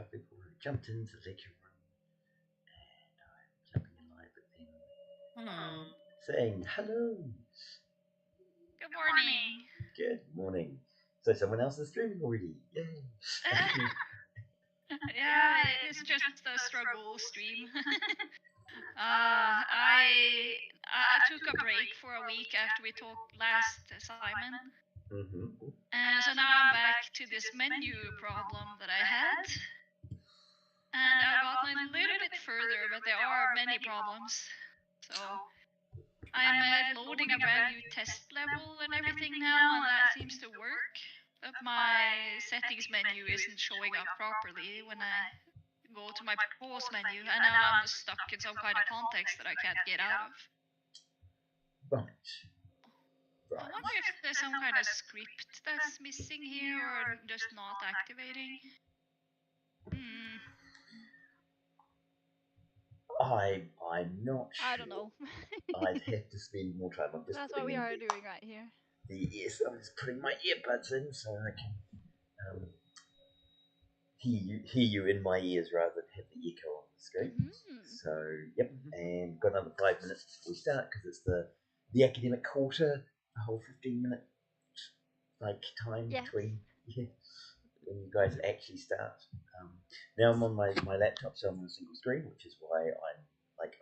couple people jumped into the lecture room, and I'm jumping in live with them, saying hello. Good morning. Good morning. So someone else is streaming already. Yay! Yeah, it's just a struggle stream. I took a break for a week after we talked last, Simon. So now I'm back to this menu problem that I had. And I've gotten a little bit further, but there are many problems. So I'm loading a brand new test level and everything now, and that seems to work. But my settings menu isn't showing up properly when I go to my pause menu, and now I'm stuck in some kind of context that I can't get out of. Right. I wonder if there's some kind of script that's missing here or just not activating. I'm not sure. I don't know. I'd have to spend more time. I'm just That's what we are doing right here. I'm just putting my earbuds in so I can hear you in my ears rather than have the echo on the screen. So, yep, and got another 5 minutes before we start because it's the academic quarter, the whole 15-minute time between when you guys actually start. Now I'm on my laptop, so I'm on a single screen, which is why I'm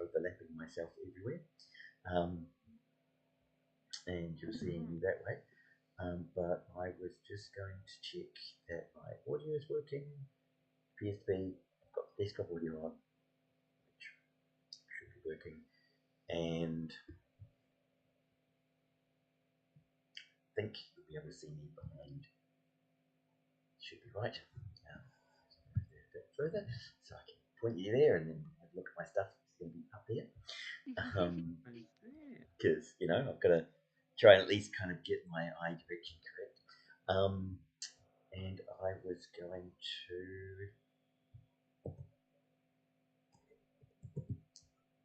overlapping myself everywhere. And you're seeing me that way. But I was just going to check that my audio is working. Appears to be. I've got the desktop audio on, which should be working. And I think you'll be able to see me behind. Should be right. A bit further, so I can point you there and then have a look at my stuff. It's going to be up there. Because I've got to try and at least kind of get my eye direction correct. And I was going to.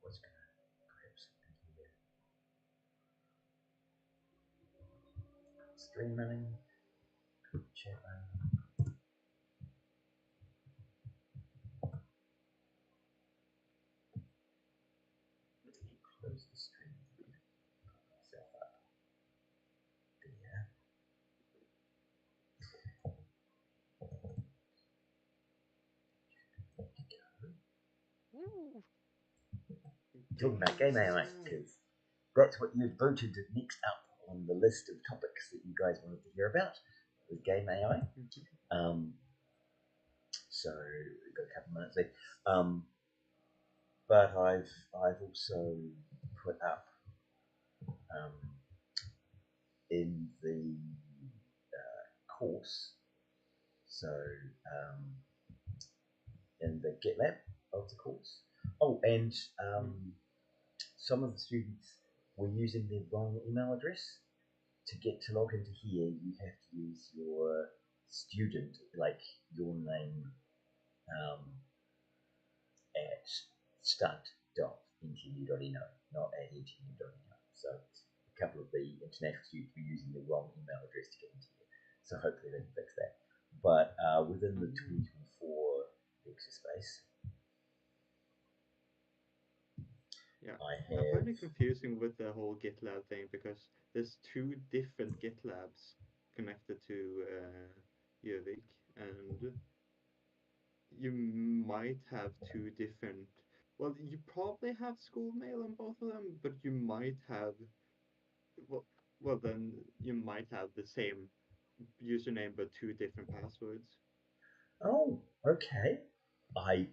Was going to grab something here. Stream running. Chat running. Close the stream. Put myself up. There. Talking about game AI, because that's what you voted next up on the list of topics that you guys wanted to hear about, was game AI. So we've got a couple of minutes left. But I've also put up in the course, so in the GitLab of the course. Oh, and some of the students were using the wrong email address. To get to log into here, you have to use your student, like your name, at start.ntu.eno, not at ntu.eno. So a couple of the international students were using the wrong email address to get into here. So hopefully they can fix that. But within the 2024 lecture space, I find it confusing with the whole GitLab thing because there's two different GitLabs connected to Gjøvik, and you might have two different. Well, you probably have school mail on both of them, but you might have. Well, then you might have the same username but two different passwords. Oh, okay. I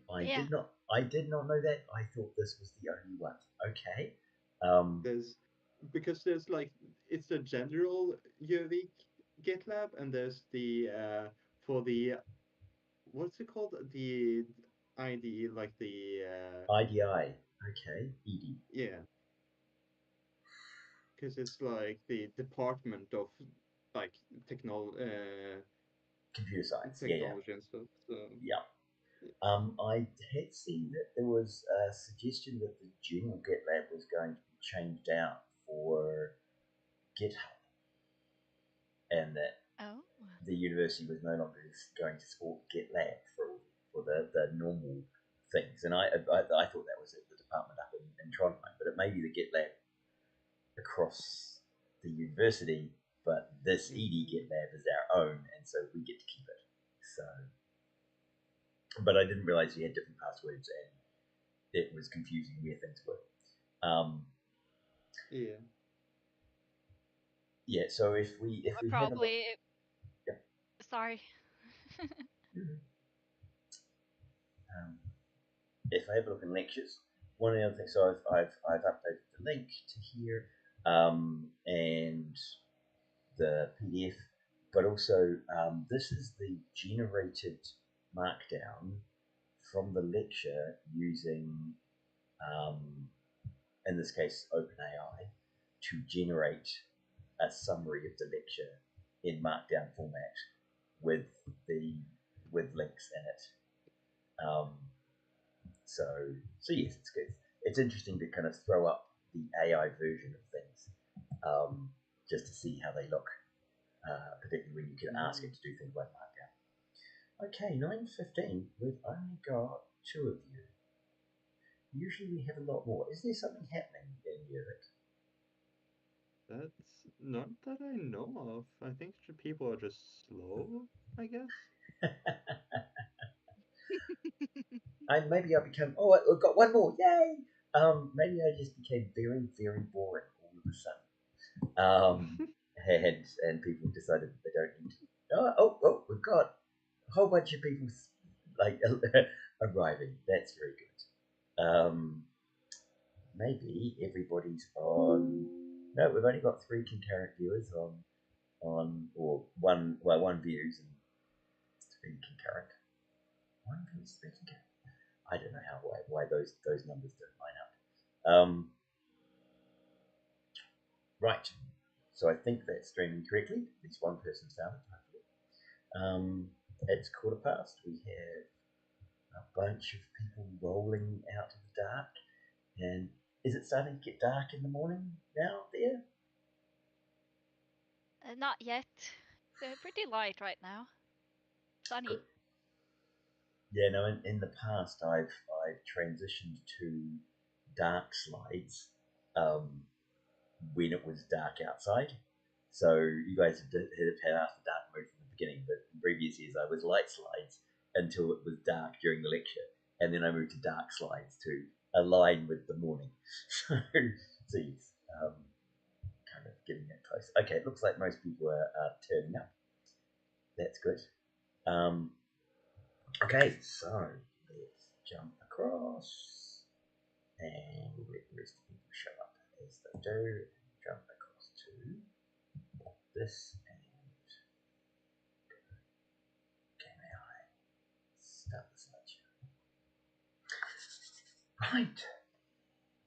did not know that. I thought this was the only one. Okay. There's it's a general Gjøvik GitLab, and there's the for the what's it called, the IDE, like the IDI. Okay, ED. Yeah, because it's like the Department of computer science, technology and stuff. So yeah. I had seen that there was a suggestion that the general GitLab was going to be changed out for GitHub, and that the university was no longer going to support GitLab for or the normal things. And I thought that was at the department up in Trondheim, but it may be the GitLab across the university, but this ED GitLab is our own, and so we get to keep it. So, but I didn't realize you had different passwords, and it was confusing where things were. Yeah. So if we probably have a look, sorry. If I have a look in lectures, one of the other things, so I've uploaded the link to here, and the PDF, but also this is the generated markdown from the lecture using, in this case, OpenAI, to generate a summary of the lecture in markdown format with links in it. So yes, it's good. It's interesting to kind of throw up the AI version of things, just to see how they look, particularly when you can ask it to do things like markdown. Okay, 9:15. We've only got 2 of you. Usually we have a lot more. Is there something happening in Europe? That's not that I know of. I think people are just slow, I guess. Maybe I become. Oh, I've got one more! Yay! Maybe I just became very, very boring all of a sudden. And people decided that they don't need to. Oh! We've got a whole bunch of people like arriving. That's very good. Maybe everybody's on. No, we've only got 3 concurrent viewers or one views and 3 concurrent. 1 views, 3 concurrent. I don't know why those numbers don't line up. Right. So I think that's streaming correctly. At least one person's found it. It's 1:15. We have a bunch of people rolling out of the dark. And is it starting to get dark in the morning now there? Not yet. It's pretty light right now. Sunny. Good. Yeah, no. In the past, I've transitioned to dark slides when it was dark outside. So you guys have had after dark mode from the beginning, but in previous years I was light slides until it was dark during the lecture, and then I moved to dark slides to align with the morning. So yes, kind of getting that close. Okay, it looks like most people are turning up. That's good. Okay, so let's jump across and let the rest of the people show up as they do. Jump across to this and start the slideshow. Right.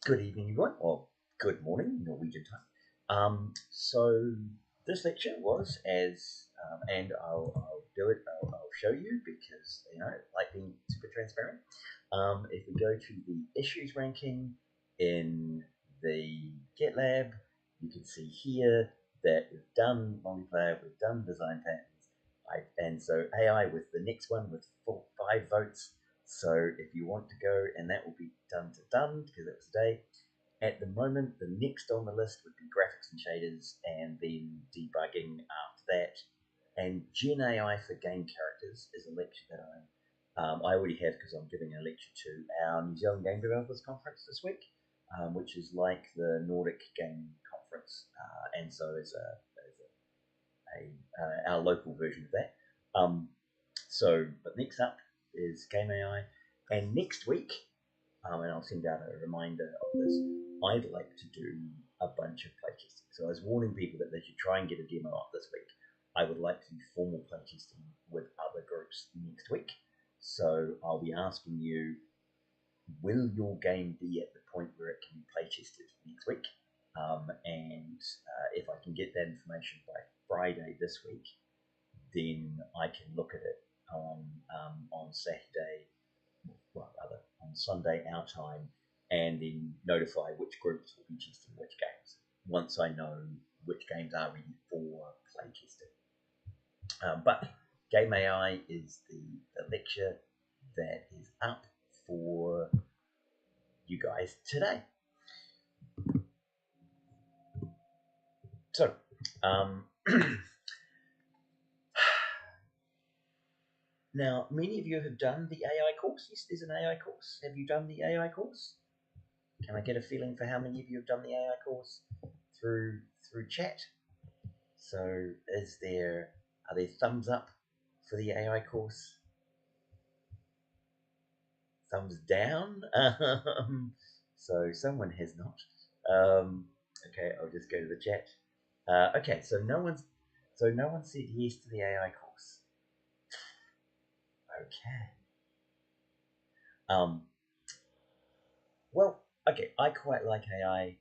Good evening, everyone, or good morning, Norwegian time. So this lecture was and I'll do it. I'll show you because like being super transparent. If we go to the issues ranking in the GitLab, you can see here that we've done multiplayer, we've done design patterns, and so AI was the next one with 5 votes. So if you want to go, and that will be done because it was today. At the moment, the next on the list would be graphics and shaders, and then debugging after that. And Gen AI for game characters is a lecture that I already have because I'm giving a lecture to our New Zealand Game Developers Conference this week, which is like the Nordic Game Conference, and so is our local version of that. But next up is Game AI, and next week, and I'll send out a reminder of this, I'd like to do a bunch of playtesting. So I was warning people that they should try and get a demo up this week. I would like to do formal playtesting with other groups next week. So I'll be asking you, will your game be at the point where it can be playtested next week? And if I can get that information by Friday this week, then I can look at it on Saturday, well, rather on Sunday our time, and then notify which groups will be testing which games once I know which games are ready for play testing. But Game AI is the lecture that is up for you guys today. So, now, many of you have done the AI course. Yes, there's an AI course. Have you done the AI course? Can I get a feeling for how many of you have done the AI course through chat? So, are there thumbs up for the AI course? Thumbs down? So someone has not. Okay, I'll just go to the chat. Okay, so no one said yes to the AI course. Okay. Well, okay, I quite like AI.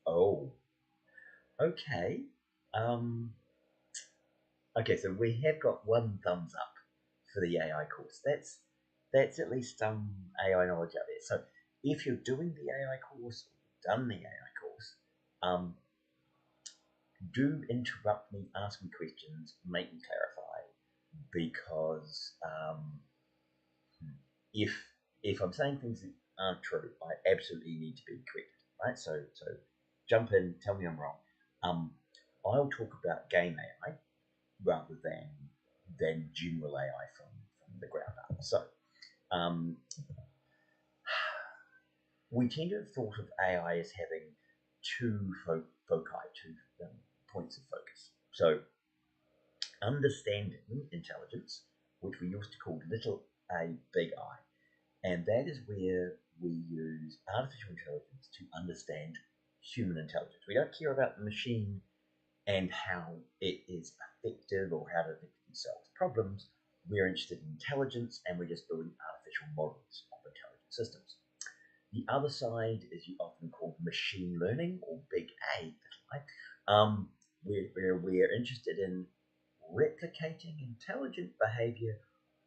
Oh. Okay. Okay, so we have got one thumbs up for the AI course. That's at least some AI knowledge out there. So if you're doing the AI course, or you've done the AI course, do interrupt me, ask me questions, make me clarify, because if I'm saying things that aren't true, I absolutely need to be corrected, right? So jump in, tell me I'm wrong. I'll talk about game AI rather than general AI from the ground up. So we tend to have thought of AI as having two points of focus. So understanding intelligence, which we used to call little a, big I, and that is where we use artificial intelligence to understand human intelligence. We don't care about the machine and how it is effective or how it effectively solves problems. We're interested in intelligence, and we're just building artificial models of intelligent systems. The other side is often called machine learning, or big A, where we're interested in replicating intelligent behavior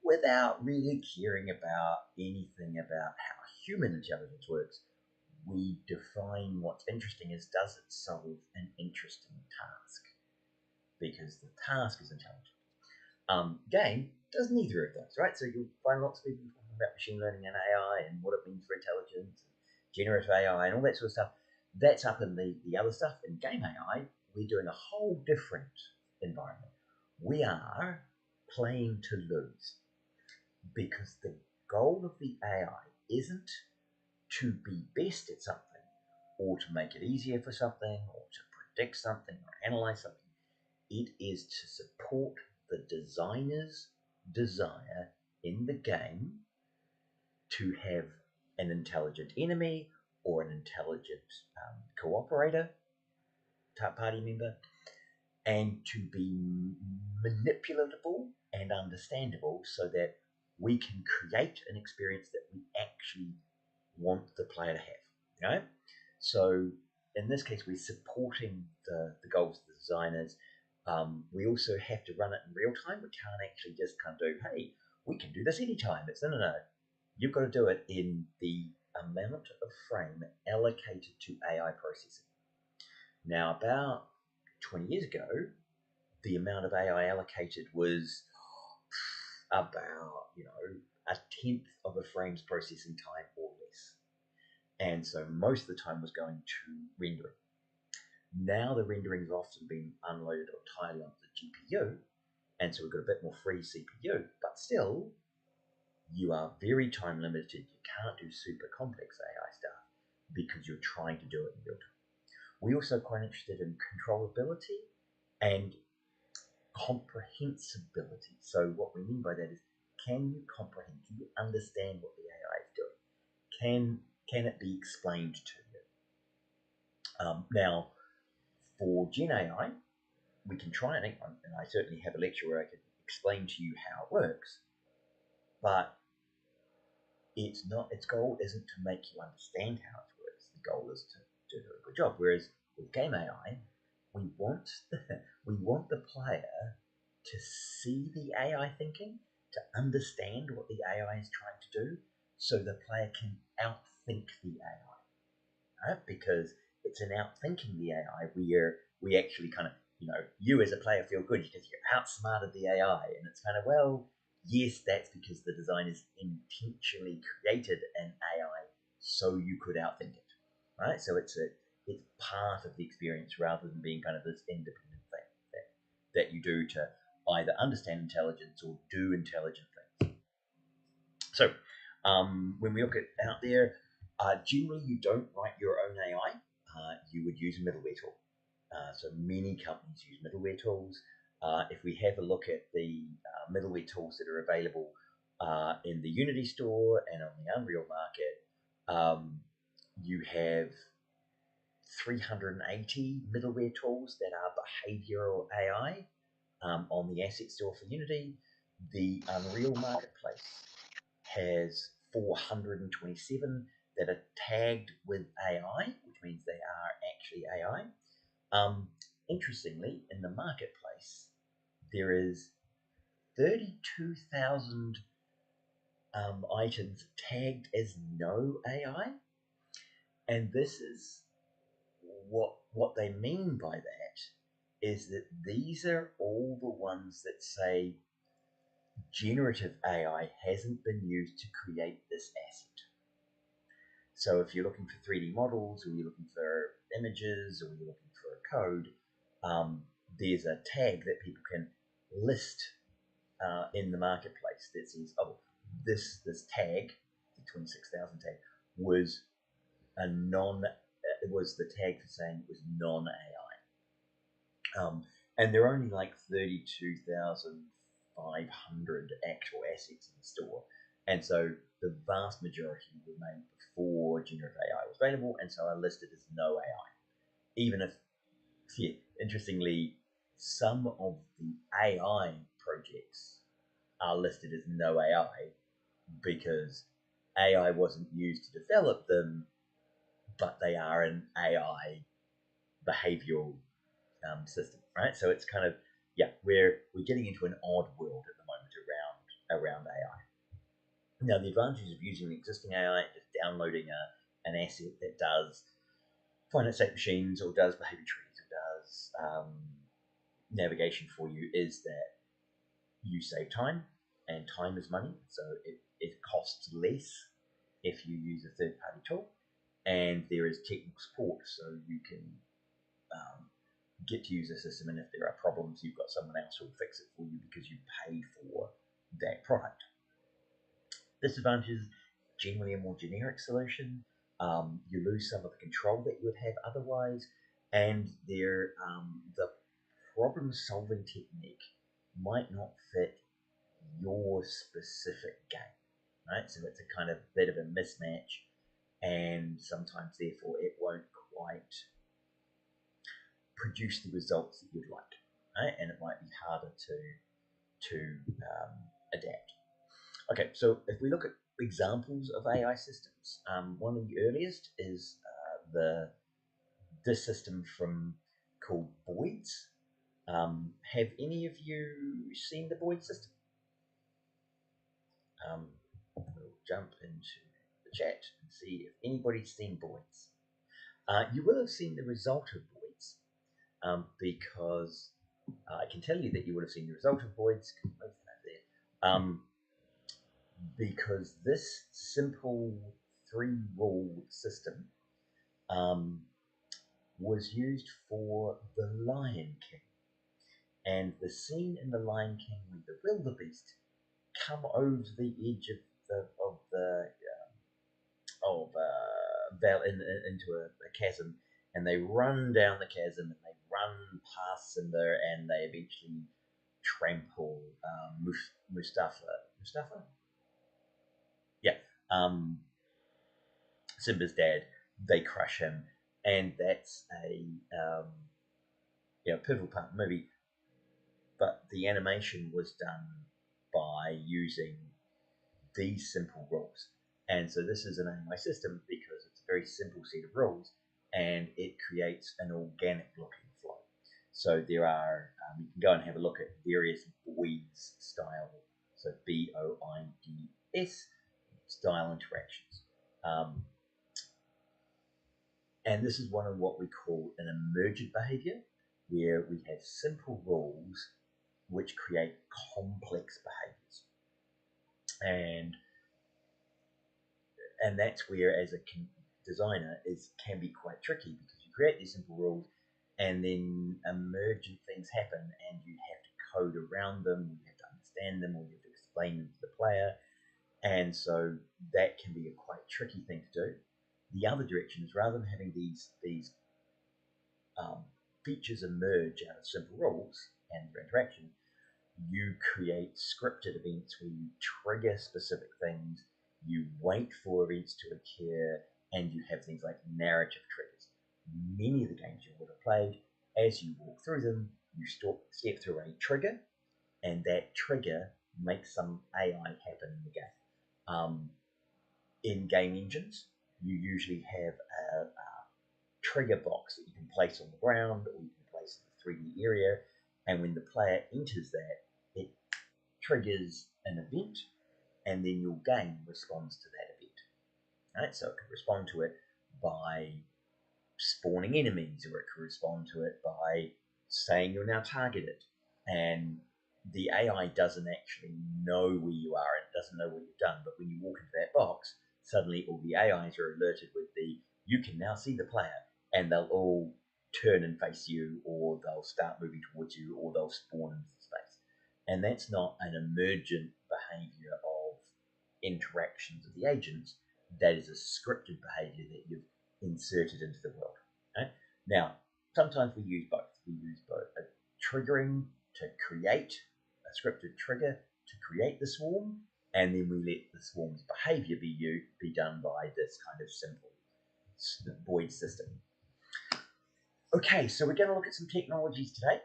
without really caring about anything about how human intelligence works. We define what's interesting as, does it solve an interesting task? Because the task is intelligent. Game does neither of those, right? So you'll find lots of people talking about machine learning and AI and what it means for intelligence and generative AI and all that sort of stuff. That's up in the other stuff. In game AI, we're doing a whole different environment. We are playing to lose, because the goal of the AI isn't to be best at something, or to make it easier for something, or to predict something, or analyze something. It is to support the designer's desire in the game to have an intelligent enemy or an intelligent cooperator, type party member, and to be manipulatable and understandable so that we can create an experience that we actually want the player to have. Right? So in this case, we're supporting the goals of the designers. We also have to run it in real time. We can't actually just kind of do, hey, we can do this anytime. It's no. You've got to do it in the amount of frame allocated to AI processing. Now, about 20 years ago, the amount of AI allocated was about, a tenth of a frame's processing time or less. And so most of the time was going to rendering. Now the rendering's often been unloaded entirely onto the GPU, and so we've got a bit more free CPU, but still, you are very time limited. You can't do super complex AI stuff because you're trying to do it in real time. We're also quite interested in controllability and comprehensibility. So what we mean by that is, can you comprehend? Can you understand what the AI is doing? Can it be explained to you? Now, for Gen AI, we can try and I certainly have a lecture where I can explain to you how it works, but its goal isn't to make you understand how it works. The goal is to do a good job. Whereas with game AI, we want the player to see the AI thinking, to understand what the AI is trying to do, so the player can outthink the AI, right? Because it's in outthinking the AI where we actually kind of, you as a player feel good because you outsmarted the AI, and it's kind of, well, yes, that's because the designers intentionally created an AI so you could outthink it, right? So it's part of the experience rather than being kind of this independent thing that you do to either understand intelligence or do intelligent things. So when we look at out there, generally you don't write your own AI. You would use a middleware tool. So many companies use middleware tools. If we have a look at the middleware tools that are available in the Unity store and on the Unreal market, you have 380 middleware tools that are behavioral AI on the asset store for Unity. The Unreal marketplace has 427 that are tagged with AI, which means they are actually AI. Interestingly, in the marketplace, there is 32,000 items tagged as no AI, and this is what they mean by that is that these are all the ones that say generative AI hasn't been used to create this asset. So if you're looking for 3D models, or you're looking for images, or you're looking for a code, there's a tag that people can list in the marketplace that says, oh, this tag, the 26,000 tag, was it was the tag for saying it was non-AI. And there are only like 32,500 actual assets in the store. And so the vast majority were made before generative AI was available, and so are listed as no AI. Even if, yeah, interestingly, some of the AI projects are listed as no AI because AI wasn't used to develop them, but they are an AI behavioral system, right? So it's kind of, we're getting into an odd world at the moment around AI. Now, the advantages of using the existing AI, just downloading an asset that does finite state machines or does behavior trees or does navigation for you, is that you save time, and time is money, so it costs less if you use a third-party tool, and there is technical support, so you can get to use the system, and if there are problems, you've got someone else who will fix it for you because you pay for that product. Disadvantage is generally a more generic solution. You lose some of the control that you would have otherwise, and the problem-solving technique might not fit your specific game, right? So it's a kind of bit of a mismatch, and sometimes, therefore, it won't quite produce the results that you'd like, right? And it might be harder to adapt. Okay, so if we look at examples of AI systems, one of the earliest is this system called Boyd's. Have any of you seen the Boyd system? We'll jump into the chat and see if anybody's seen Boyd's. You will have seen the result of Boyd's, because I can tell you that you would have seen the result of Boyd's. Because this simple 3-rule system was used for The Lion King. And the scene in The Lion King when the wildebeest come over the edge into a chasm, and they run down the chasm, and they run past Simba, and they eventually trample Mustafa? Yeah. Simba's dad. They crush him, and that's a pivotal part of the movie. But the animation was done by using these simple rules. And so this is an AI system because it's a very simple set of rules, and it creates an organic looking flow. So there are, you can go and have a look at various Boyd's style, so BOIDS style interactions. And this is one of what we call an emergent behavior, where we have simple rules which create complex behaviors. and that's where, as a designer, can be quite tricky, because you create these simple rules, and then emergent things happen, and you have to code around them, you have to understand them, or you have to explain them to the player, and so that can be a quite tricky thing to do. The other direction is, rather than having these features emerge out of simple rules and their interaction, you create scripted events where you trigger specific things, you wait for events to occur, and you have things like narrative triggers. Many of the games you would have played, as you walk through them, you step through a trigger, and that trigger makes some AI happen in the game. In game engines, you usually have a trigger box that you can place on the ground, or you can place in the 3D area, and when the player enters that, it triggers an event, and then your game responds to that event. Right? So it can respond to it by spawning enemies, or it can respond to it by saying you're now targeted, and the AI doesn't actually know where you are, and it doesn't know what you've done, but when you walk into that box, suddenly all the AIs are alerted with you can now see the player, and they'll all turn and face you, or they'll start moving towards you, or they'll spawn into space. And that's not an emergent behavior of interactions of the agents. That is a scripted behavior that you've inserted into the world. Okay? Now, sometimes we use both. We use both a triggering to create a scripted trigger to create the swarm, and then we let the swarm's behavior be done by this kind of simple void system. Okay, so we're going to look at some technologies today.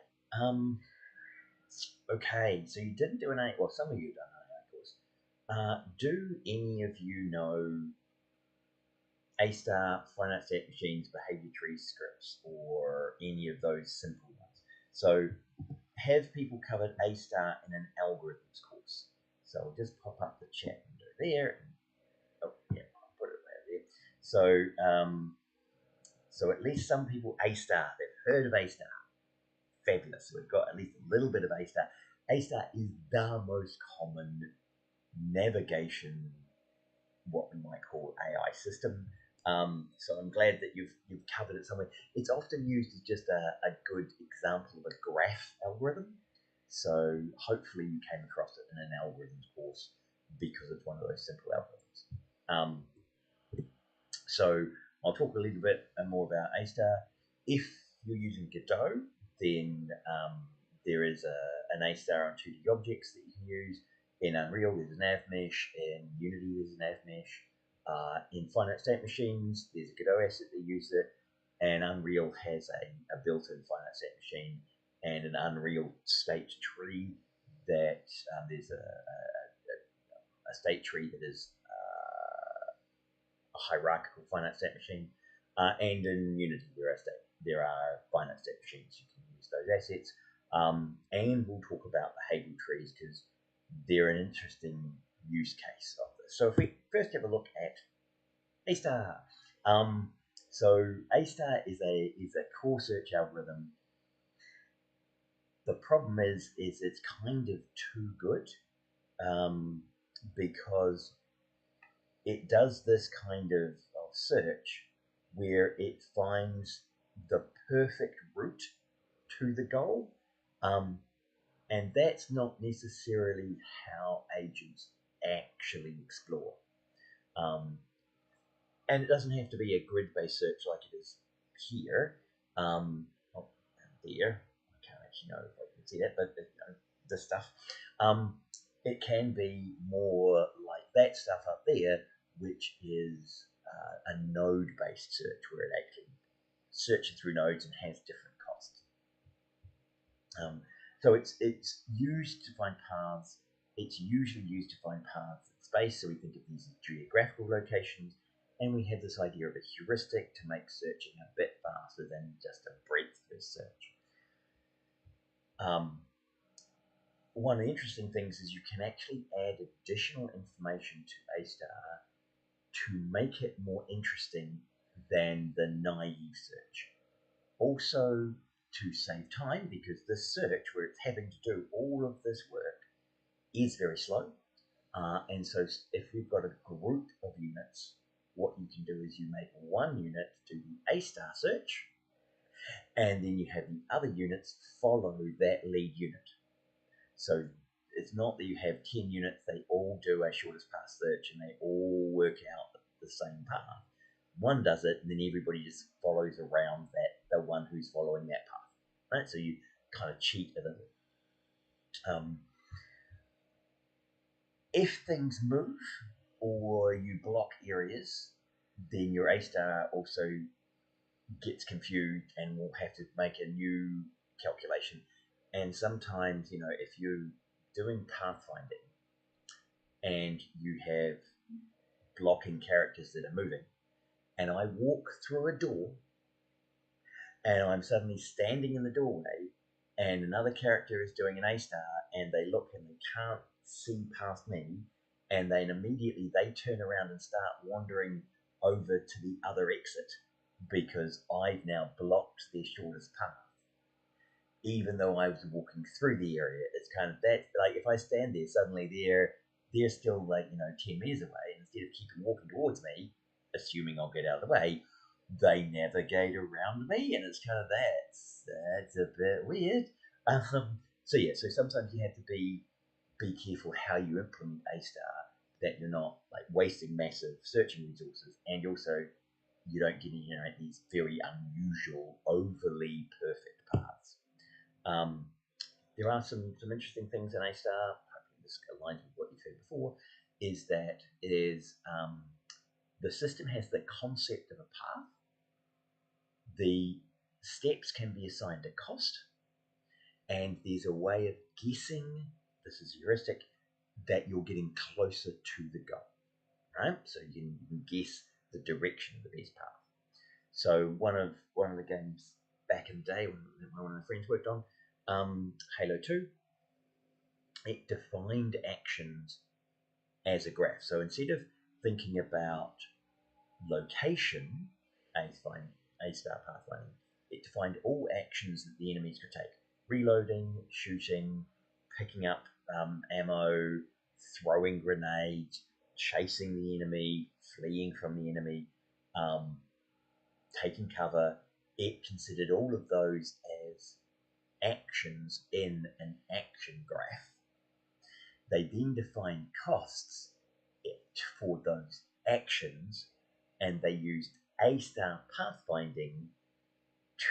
Okay, so you didn't do an AI, well, some of you have done an AI course. Do any of you know A-star, finite state machines, behavior tree scripts, or any of those simple ones? So have people covered A-star in an algorithms course? So I'll just pop up the chat window there. Oh, yeah, I'll put it right there. So at least some people, A-star, they've heard of A-star. Fabulous. So we've got at least a little bit of A-star. A-star is the most common navigation, what we might call AI system. So I'm glad that you've covered it somewhere. It's often used as just a good example of a graph algorithm. So hopefully you came across it in an algorithms course, because it's one of those simple algorithms. So I'll talk a little bit more about A-star. If you're using Godot, then there is an A-star on 2D objects that you can use. In Unreal, there's a nav mesh. In Unity, there's a nav mesh. In finite state machines, there's a Godot asset that uses it, and Unreal has a built-in finite state machine and an Unreal state tree that there's a state tree that is a hierarchical finite state machine, and in Unity there are finite state machines. You can use those assets, and we'll talk about behavior trees because they're an interesting use case of this. So if we first have a look at A-star. So A-star is a core search algorithm. The problem is it's kind of too good, because it does this kind of search where it finds the perfect route to the goal, and that's not necessarily how agents actually explore. And it doesn't have to be a grid-based search like it is here. There, I can't actually know if I can see that, but this stuff. It can be more like that stuff up there, which is a node-based search, where it actually searches through nodes and has different costs. So it's used to find paths. It's usually used to find paths in space, so we think of these as geographical locations, and we have this idea of a heuristic to make searching a bit faster than just a breadth-first search. One of the interesting things is you can actually add additional information to A-star to make it more interesting than the naive search. Also, to save time, because this search, where it's having to do all of this work, is very slow. And so if we've got a group of units, what you can do is you make one unit do the A-star search, and then you have the other units follow that lead unit. So it's not that you have 10 units, they all do a shortest path search and they all work out the same path. One does it, and then everybody just follows around the one who's following that path, right? So you kind of cheat a little. If things move or you block areas, then your A-star also gets confused and will have to make a new calculation. And sometimes, if you're doing pathfinding and you have blocking characters that are moving, and I walk through a door and I'm suddenly standing in the doorway and another character is doing an A-star and they look and they can't see past me, and then immediately they turn around and start wandering over to the other exit because I've now blocked their shortest path. Even though I was walking through the area, it's kind of that, like if I stand there, suddenly they're still 10 meters away, and instead of keeping walking towards me, assuming I'll get out of the way, they navigate around me, and it's kind of that's a bit weird. So sometimes you have to be careful how you implement A-star, that you're not wasting massive searching resources, and also you don't get these very unusual, overly perfect paths. There are some interesting things in A-star. This aligns with what you've heard before. Is that the system has the concept of a path. The steps can be assigned a cost, and there's a way of guessing, this is heuristic, that you're getting closer to the goal, right? So you can guess the direction of the best path. So one of the games back in the day when one of my friends worked on, Halo 2, it defined actions as a graph. So instead of thinking about location, A-star pathfinding, it defined all actions that the enemies could take: reloading, shooting, picking up ammo, throwing grenades, chasing the enemy, fleeing from the enemy, taking cover. It considered all of those as actions in an action graph. They then defined costs for those actions, and they used A-star pathfinding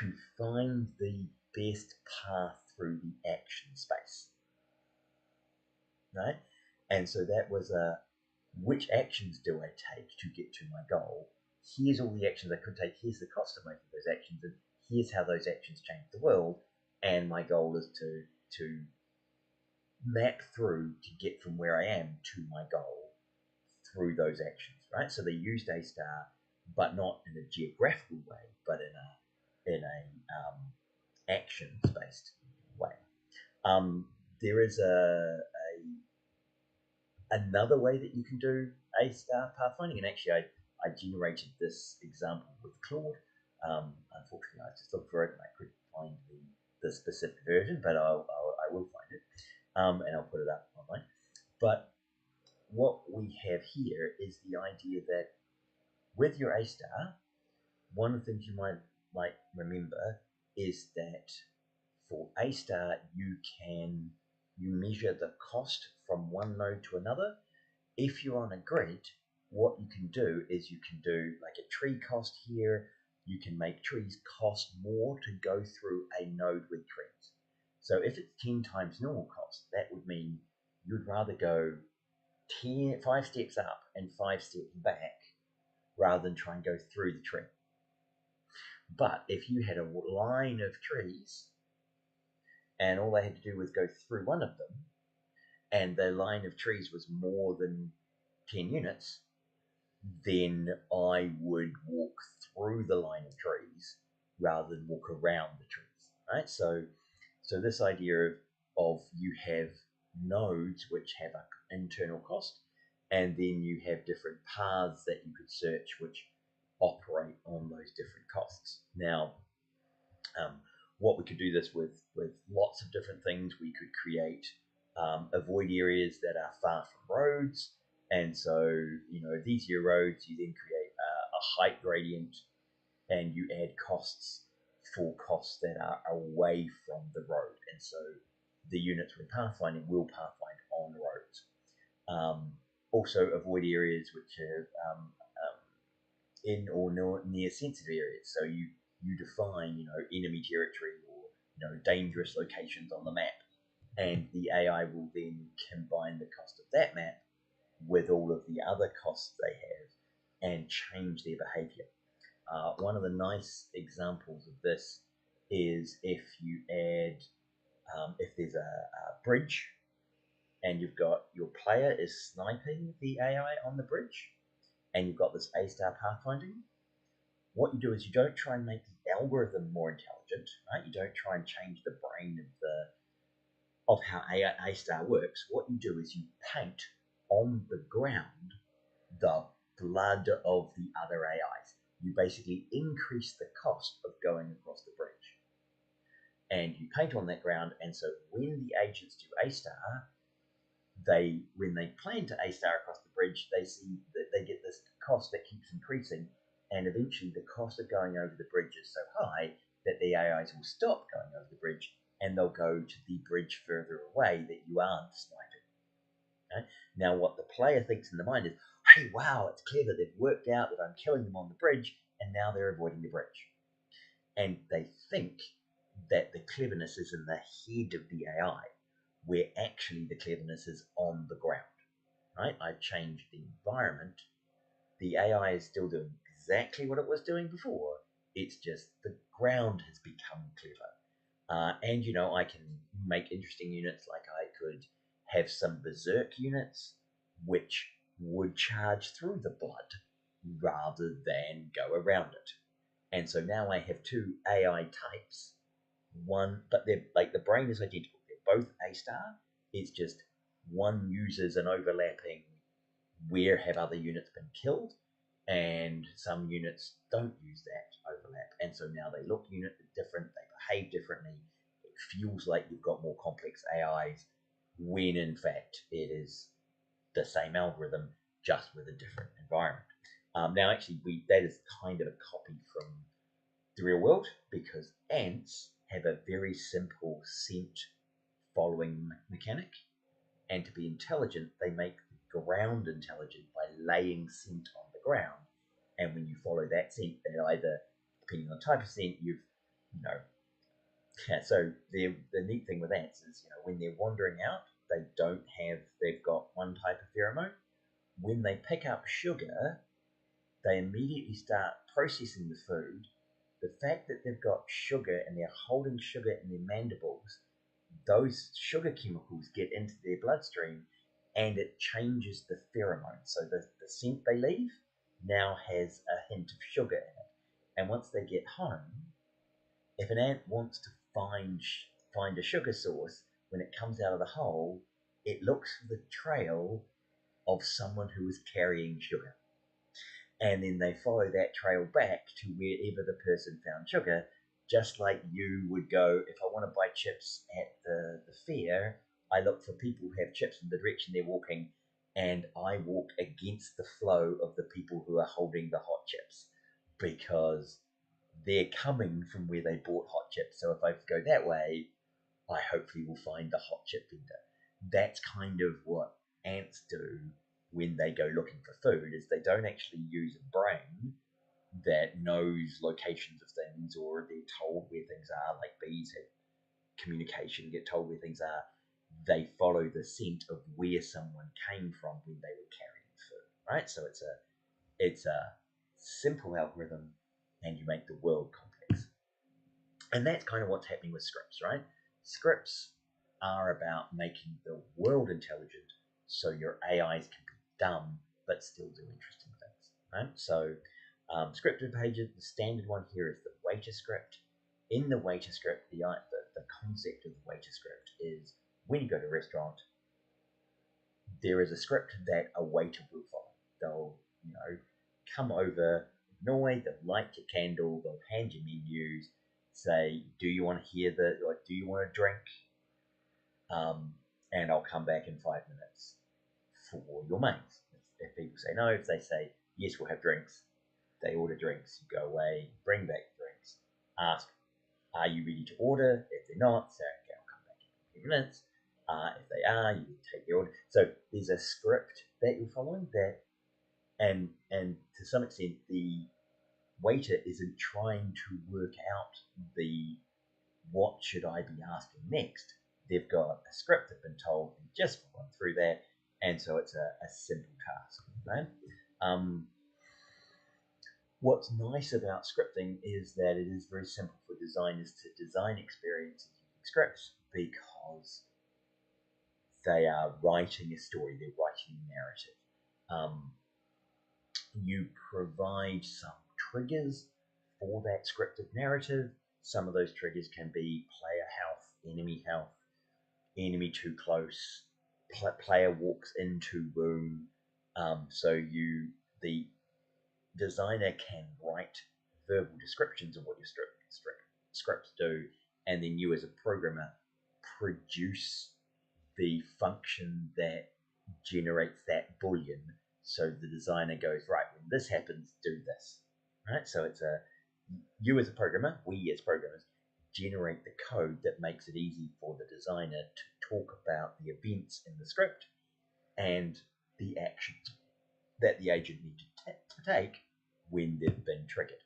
to find the best path through the action space. Right? And so that was which actions do I take to get to my goal? Here's all the actions I could take. Here's the cost of making those actions, and here's how those actions change the world. And my goal is to map through to get from where I am to my goal through those actions, right? So they used A-star, but not in a geographical way, but in a actions-based way. There is another way that you can do A-star pathfinding, and actually I generated this example with Claude. Unfortunately, I just looked for it and I couldn't find the specific version, but I will find it, and I'll put it up online. But what we have here is the idea that with your A-star, one of the things you might remember is that for A-star you measure the cost from one node to another. If you're on a grid, what you can do is you can do like a tree cost here. You can make trees cost more to go through a node with trees. So if it's 10 times normal cost, that would mean you'd rather go 5 steps up and 5 steps back rather than try and go through the tree. But if you had a line of trees and all they had to do was go through one of them, and the line of trees was more than 10 units, then I would walk through the line of trees rather than walk around the trees, right? So this idea of you have nodes which have an internal cost, and then you have different paths that you could search which operate on those different costs. Now, what we could do this with lots of different things. We could create avoid areas that are far from roads. And so, if these are your roads, you then create a height gradient and you add costs for costs that are away from the road. And so the units when pathfinding will pathfind on roads. Also avoid areas which are in or near sensitive areas. So you define, enemy territory or, dangerous locations on the map. And the AI will then combine the cost of that map with all of the other costs they have and change their behavior. One of the nice examples of this is if you add, if there's a bridge and you've got your player is sniping the AI on the bridge and you've got this A-star pathfinding, what you do is you don't try and make the algorithm more intelligent, right? You don't try and change the brain of how A-star works. What you do is you paint on the ground the blood of the other AIs. You basically increase the cost of going across the bridge. And you paint on that ground, and so when the agents do A-star, when they plan to A-star across the bridge, they see that they get this cost that keeps increasing, and eventually the cost of going over the bridge is so high that the AIs will stop going over the bridge and they'll go to the bridge further away that you aren't sniping. Okay? Now what the player thinks in the mind is, hey, wow, it's clear that they've worked out that I'm killing them on the bridge and now they're avoiding the bridge. And they think that the cleverness is in the head of the AI, where actually the cleverness is on the ground. Right? I've changed the environment. The AI is still doing exactly what it was doing before. It's just the ground has become clever. And I can make interesting units, like I could have some berserk units which would charge through the blood rather than go around it. And so now I have two AI types. One, but they're like the brain is identical. They're both A-star. It's just one uses an overlapping where have other units been killed, and some units don't use that overlap. And so now they look different, they behave differently. It feels like you've got more complex AIs when in fact it is the same algorithm just with a different environment. Now actually that is kind of a copy from the real world because ants have a very simple scent following mechanic, and to be intelligent they make the ground intelligent by laying scent on the ground, and when you follow that scent that either, depending on the type of scent, so the neat thing with ants is when they're wandering out they've got one type of pheromone. When they pick up sugar they immediately start processing the food. The fact that they've got sugar and they're holding sugar in their mandibles, those sugar chemicals get into their bloodstream and it changes the pheromone. So the scent they leave now has a hint of sugar in it. And once they get home, if an ant wants to find a sugar source, when it comes out of the hole, it looks for the trail of someone who is carrying sugar. And then they follow that trail back to wherever the person found sugar, just like you would go, if I want to buy chips at the fair, I look for people who have chips in the direction they're walking, and I walk against the flow of the people who are holding the hot chips, because they're coming from where they bought hot chips. So if I go that way, I hopefully will find the hot chip vendor. That's kind of what ants do when they go looking for food, is they don't actually use a brain that knows locations of things, or they're told where things are, like bees have communication, get told where things are. They follow the scent of where someone came from when they were carrying food, right? So it's a simple algorithm, and you make the world complex. And that's kind of what's happening with scripts, right? Scripts are about making the world intelligent so your AIs can be dumb but still do interesting things, right? So scripted pages, the standard one here is the waiter script. In the waiter script, the concept of the waiter script is when you go to a restaurant, there is a script that a waiter will follow. They'll, come over, annoy, they'll light your candle, they'll hand you menus, say, do you want to hear or do you want a drink? and I'll come back in 5 minutes for your mains. If people say no, if they say yes, we'll have drinks, they order drinks, you go away, bring back drinks, ask, are you ready to order? If they're not, say, okay, I'll come back in a few minutes. If they are, you take the order. So there's a script that you're following that, and to some extent, the waiter isn't trying to work out the what should I be asking next. They've got a script they've been told, and just run through that, and so it's a simple task, right? What's nice about scripting is that it is very simple for designers to design experiences using scripts, because they are writing a story, they're writing a narrative. You provide some triggers for that scripted narrative. Some of those triggers can be player health, enemy too close, player walks into room. So the designer can write verbal descriptions of what your scripts do, and then you as a programmer produce the function that generates that boolean. So the designer goes, right, when this happens, do this. Right? So it's you as a programmer, we as programmers, generate the code that makes it easy for the designer to talk about the events in the script and the actions that the agent needs to take when they've been triggered.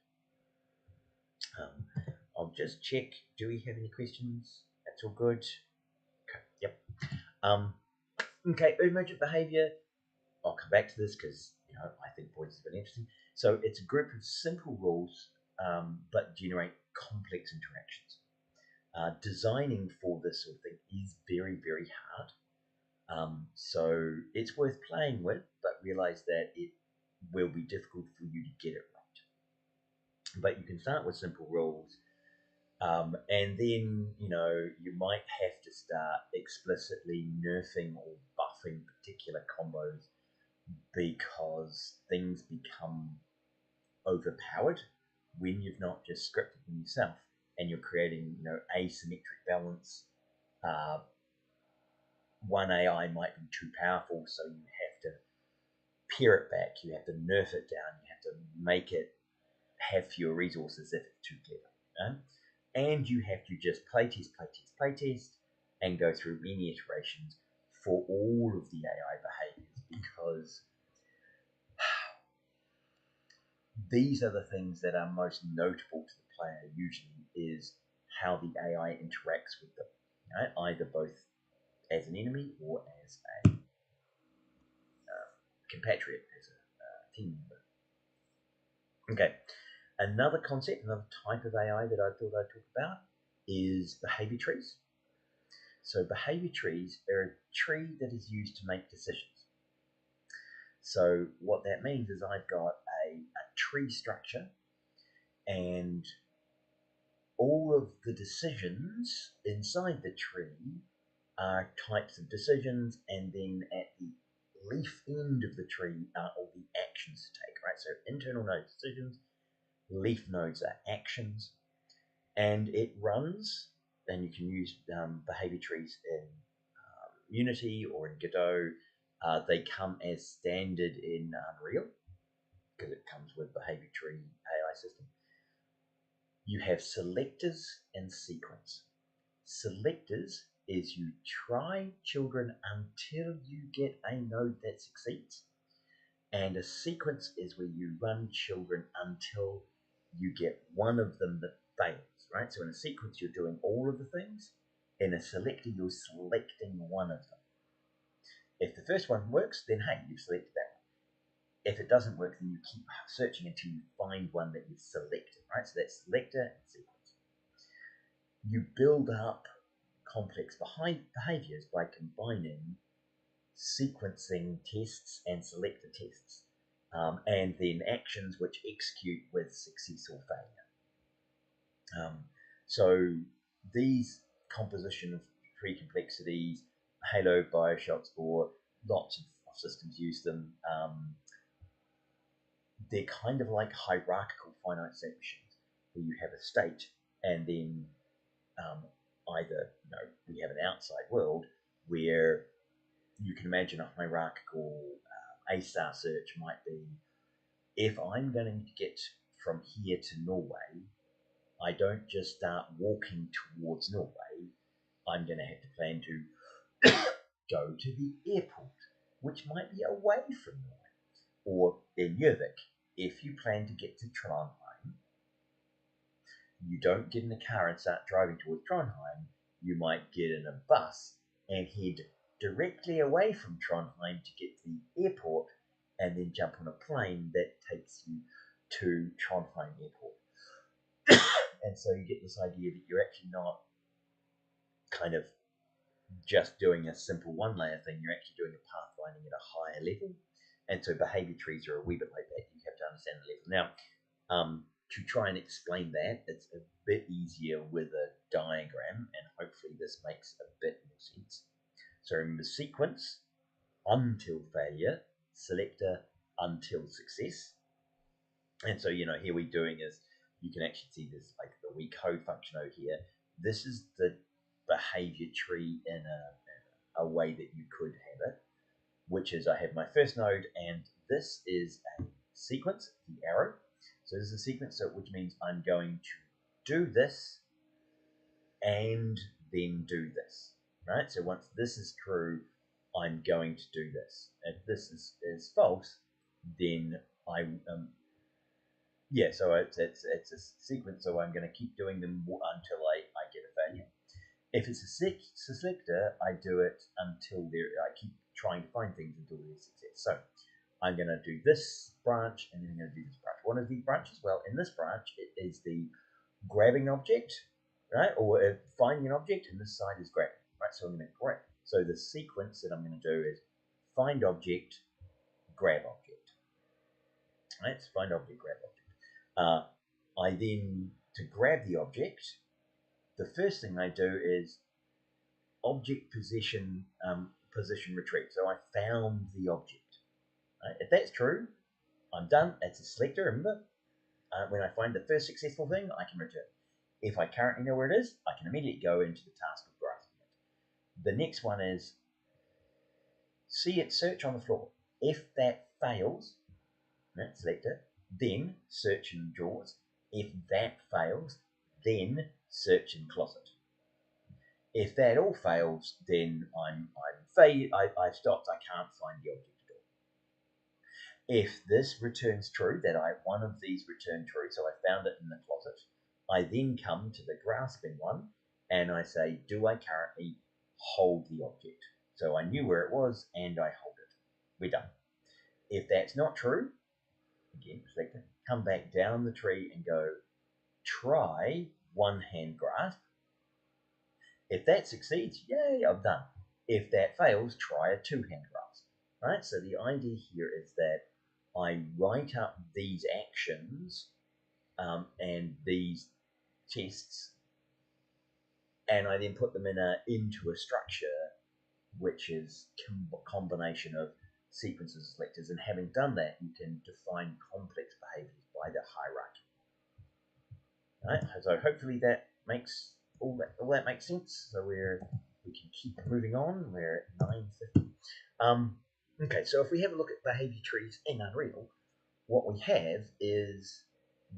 I'll just check, do we have any questions? That's all good. Okay, yep. Okay, emergent behavior. I'll come back to this because I think points is really interesting. So it's a group of simple rules, but generate complex interactions. Designing for this sort of thing is very, very hard. So it's worth playing with, but realize that it will be difficult for you to get it right. But you can start with simple rules. And then, you might have to start explicitly nerfing or buffing particular combos because things become overpowered when you've not just scripted them yourself and you're creating, asymmetric balance. One AI might be too powerful, so you have to pare it back, you have to nerf it down, you have to make it have fewer resources if it's too clever. And you have to just playtest, and go through many iterations for all of the AI behaviors, because these are the things that are most notable to the player usually, is how the AI interacts with them, either both as an enemy or as a compatriot, as a team member. Okay, another concept, another type of AI that I thought I'd talk about is behavior trees. So behavior trees are a tree that is used to make decisions. So what that means is I've got a tree structure, and all of the decisions inside the tree are types of decisions, and then at the leaf end of the tree are all the actions to take, right? So internal nodes decisions, leaf nodes are actions, and it runs, and you can use behavior trees in Unity or in Godot. They come as standard in Unreal because it comes with behavior tree AI system. You have selectors and sequence. Selectors is you try children until you get a node that succeeds, and a sequence is where you run children until you get one of them that fails, right? So in a sequence you're doing all of the things. In a selector you're selecting one of them. If the first one works, then hey, you've selected that one. If it doesn't work, then you keep searching until you find one that you've selected, right? So that's selector and sequence. You build up complex behaviors by combining sequencing tests and selector tests, and then actions which execute with success or failure. So these composition of tree complexities, Halo, Bioshock Spore, lots of systems use them. They're kind of like hierarchical finite state machines, where you have a state, and then either we have an outside world where you can imagine a hierarchical A-star search might be, if I'm going to get from here to Norway, I don't just start walking towards Norway. I'm going to have to plan to go to the airport, which might be away from Norway. Or in Gjøvik, if you plan to get to Trondheim, you don't get in a car and start driving towards Trondheim. You might get in a bus and head directly away from Trondheim to get to the airport, and then jump on a plane that takes you to Trondheim Airport. And so you get this idea that you're actually not kind of just doing a simple one-layer thing, you're actually doing a pathfinding at a higher level. And so behavior trees are a wee bit like that. You have to understand the level. Now, to try and explain that, it's a bit easier with a diagram, and hopefully this makes a bit more sense. So remember, sequence until failure, selector until success. And so, here we're doing is, you can actually see this, like the we code function over here. This is the behavior tree in a way that you could have it, which is I have my first node, and this is a sequence, the arrow. So this is a sequence, which means I'm going to do this and then do this, right? So once this is true, I'm going to do this. If this is false, then so it's a sequence, so I'm going to keep doing them until I get a failure. If it's a selector, I do it until I keep trying to find things until there's success. So I'm going to do this branch, and then I'm going to do this branch. What are these branches? Well, in this branch, it is the grabbing object, right? Or finding an object, and this side is grabbing, right? So I'm going to grab. So the sequence that I'm going to do is find object, grab object. Right? So find object, grab object. I then, to grab the object, the first thing I do is object position retrieve. So I found the object. Right? If that's true, I'm done. It's a selector, remember? When I find the first successful thing, I can return. If I currently know where it is, I can immediately go into the task of grasping it. The next one is see it search on the floor. If that fails, right, selector, then search in drawers. If that fails, then search in closet. If that all fails, then I've stopped. I can't find the object at all. If this returns true, that one of these returned true, so I found it in the closet, I then come to the grasping one and I say, do I currently hold the object? So I knew where it was and I hold it. We're done. If that's not true, again, selector, come back down the tree and go try one hand grasp. If that succeeds, yay, I'm done. If that fails, try a two-hand grasp. Right? So the idea here is that I write up these actions and these tests, and I then put them into a structure which is a combination of sequences and selectors. And having done that, you can define complex behaviors by the hierarchy. Right? So hopefully that makes all that makes sense. So we can keep moving on. We're at 9:50. Okay, so if we have a look at behavior trees in Unreal, what we have is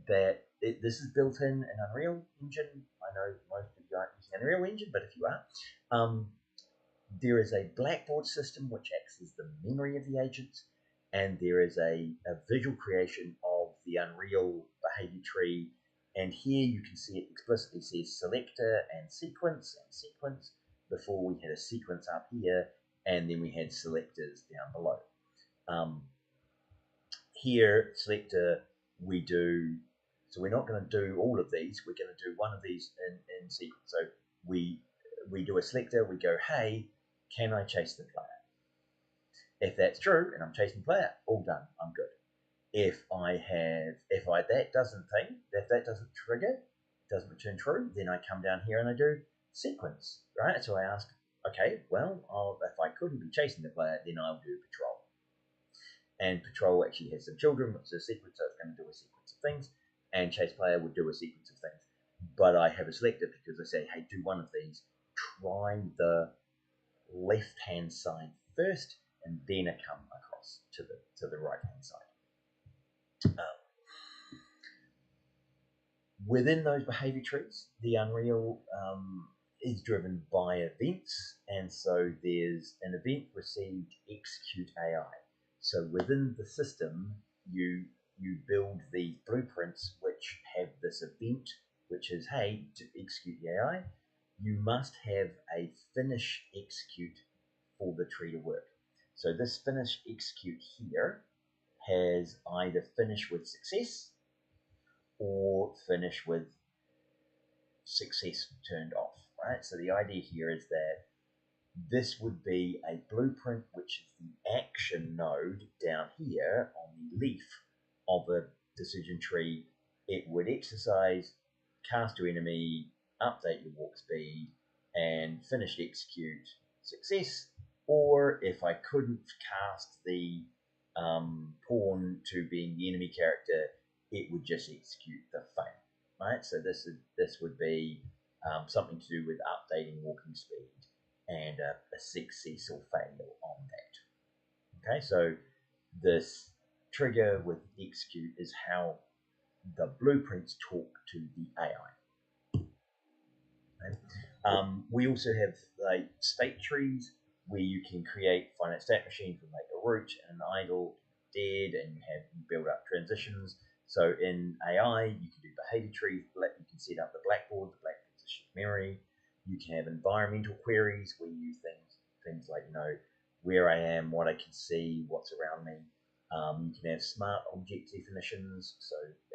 that this is built in an Unreal Engine. I know most of you aren't using Unreal Engine, but if you are, there is a blackboard system which acts as the memory of the agents, and there is a visual creation of the Unreal behavior tree. And here you can see it explicitly says selector and sequence. Before we had a sequence up here, and then we had selectors down below. Here, selector, so we're not going to do all of these. We're going to do one of these in sequence. So we do a selector. We go, hey, can I chase the player? If that's true, and I'm chasing the player, all done. I'm good. If that doesn't trigger, doesn't return true, then I come down here and I do sequence, right? So I ask, okay, well, if I couldn't be chasing the player, then I'll do patrol. And patrol actually has some children, which is a sequence, so it's going to do a sequence of things, and chase player would do a sequence of things. But I have a selector because I say, hey, do one of these, try the left-hand side first, and then I come across to the right-hand side. Within those behavior trees, the Unreal is driven by events, and so there's an event received execute AI. So within the system, you build these blueprints which have this event, which is, hey, to execute the AI, you must have a finish execute for the tree to work. So this finish execute here has either finish with success or finish with success turned off, right? So the idea here is that this would be a blueprint, which is the action node down here on the leaf of a decision tree. It would exercise, cast your enemy, update your walk speed, and finish execute success. Or if I couldn't cast the pawn to being the enemy character, it would just execute the fail, right? So this would be something to do with updating walking speed and a success or failure on that. Okay, so this trigger with execute is how the blueprints talk to the AI. Okay. We also have like state trees where you can create finite state machines with like a root and an idle, dead, and you build up transitions. So in AI, you can do behavior trees. You can set up the blackboard. The blackboard's a shared memory. You can have environmental queries where you use things like, where I am, what I can see, what's around me. You can have smart object definitions,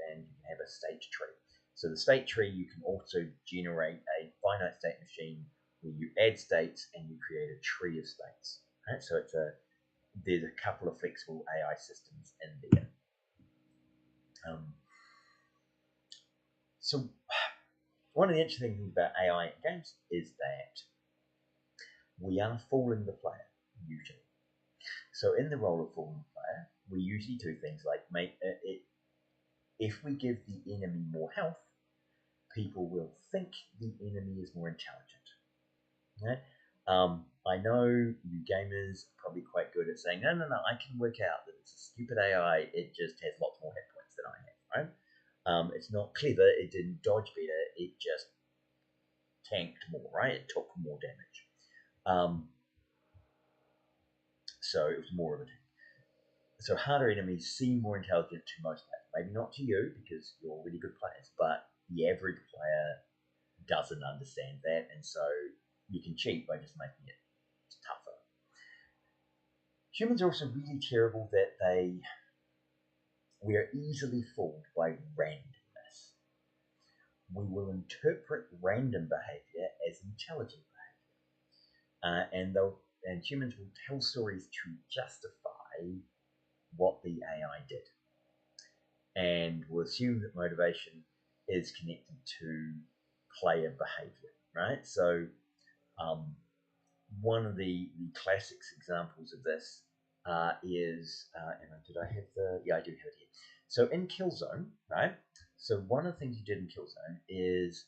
and you can have a state tree. So the state tree, you can also generate a finite state machine where you add states and you create a tree of states. Right? So there's a couple of flexible AI systems in there. So one of the interesting things about AI in games is that we are fooling the player, usually. So in the role of fooling the player, we usually do things like if we give the enemy more health, people will think the enemy is more intelligent. Okay? I know you gamers are probably quite good at saying, no, I can work out that it's a stupid AI, it just has lots more hit points than I have, right? It's not clever, it didn't dodge better, it just tanked more, right? It took more damage. So it was more of a tank. So harder enemies seem more intelligent to most players. Maybe not to you, because you're really good players, but the average player doesn't understand that, and so you can cheat by just making it tougher. Humans are also really terrible that we are easily fooled by randomness. We will interpret random behavior as intelligent behavior, and humans will tell stories to justify what the AI did, and will assume that motivation is connected to player behavior, right? So one of the classics examples of this is, did I have yeah, I do have it here. So in Killzone, right? So one of the things you did in Killzone is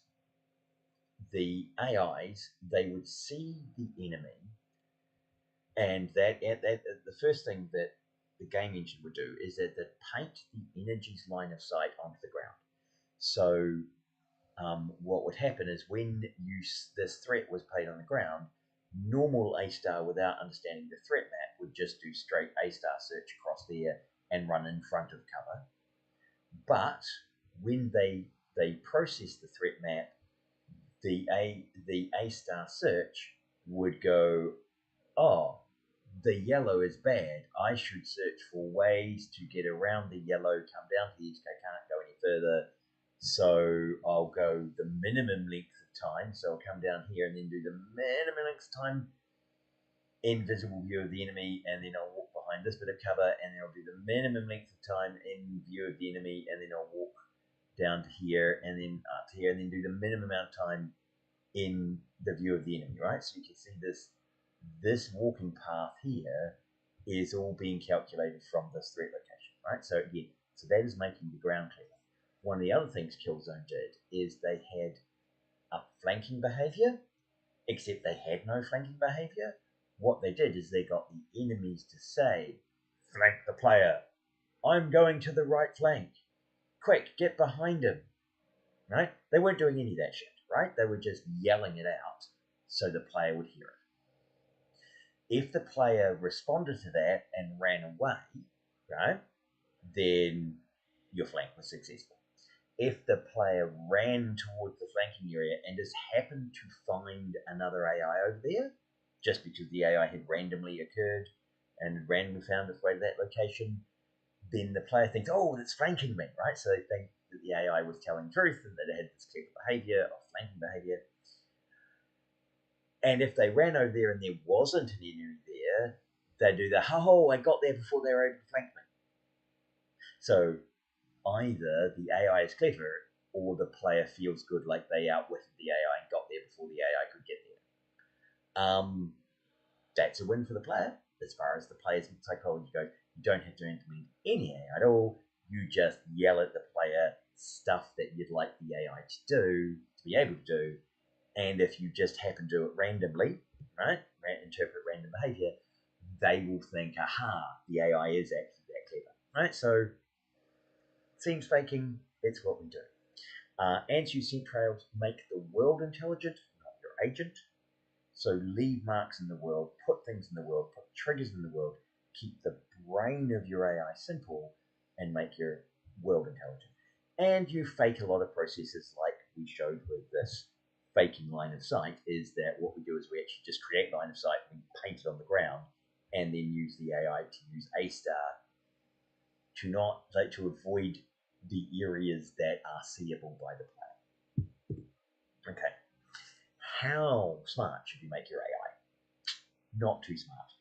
the AIs, they would see the enemy, and that the first thing that the game engine would do is that they'd paint the energy's line of sight onto the ground. So what would happen is when this threat was played on the ground, normal A-star without understanding the threat map would just do straight A-star search across there and run in front of cover. But when they process the threat map, the A-star search would go, oh, the yellow is bad. I should search for ways to get around the yellow, come down to the edge, I can't go any further. So I'll go the minimum length of time. So I'll come down here and then do the minimum length of time in visible view of the enemy, and then I'll walk behind this bit of cover, and then I'll do the minimum length of time in view of the enemy, and then I'll walk down to here, and then up to here, and then do the minimum amount of time in the view of the enemy, right? So you can see this walking path here is all being calculated from this threat location, right? So again, so that is making the ground clear. One of the other things Killzone did is they had a flanking behavior, except they had no flanking behavior, what they did is they got the enemies to say, flank the player. I'm going to the right flank. Quick, get behind him. Right? They weren't doing any of that shit, right? They were just yelling it out so the player would hear it. If the player responded to that and ran away, right, then your flank was successful. If the player ran towards the flanking area and just happened to find another AI over there, just because the AI had randomly occurred and randomly found its way to that location, then the player thinks, oh, it's flanking me, right? So they think that the AI was telling truth and that it had this clever behavior of flanking behavior. And if they ran over there and there wasn't an enemy there, they do the, oh, I got there before they were able to flank me. So either the AI is clever or the player feels good like they outwitted the AI and got there before the AI could get there. That's a win for the player as far as the player's psychology goes. You don't have to implement any AI at all. You just yell at the player stuff that you'd like the AI to do, to be able to do, and if you just happen to do it randomly, right, interpret random behavior, they will think, aha, the AI is actually that clever, right? So, seems faking, it's what we do. Anti-scent trails make the world intelligent, not your agent. So leave marks in the world, put things in the world, put triggers in the world, keep the brain of your AI simple, and make your world intelligent. And you fake a lot of processes like we showed with this faking line of sight, is that what we do is we actually just create line of sight, we paint it on the ground, and then use the AI to use A star to avoid the areas that are seeable by the player. Okay. How smart should you make your AI? Not too smart.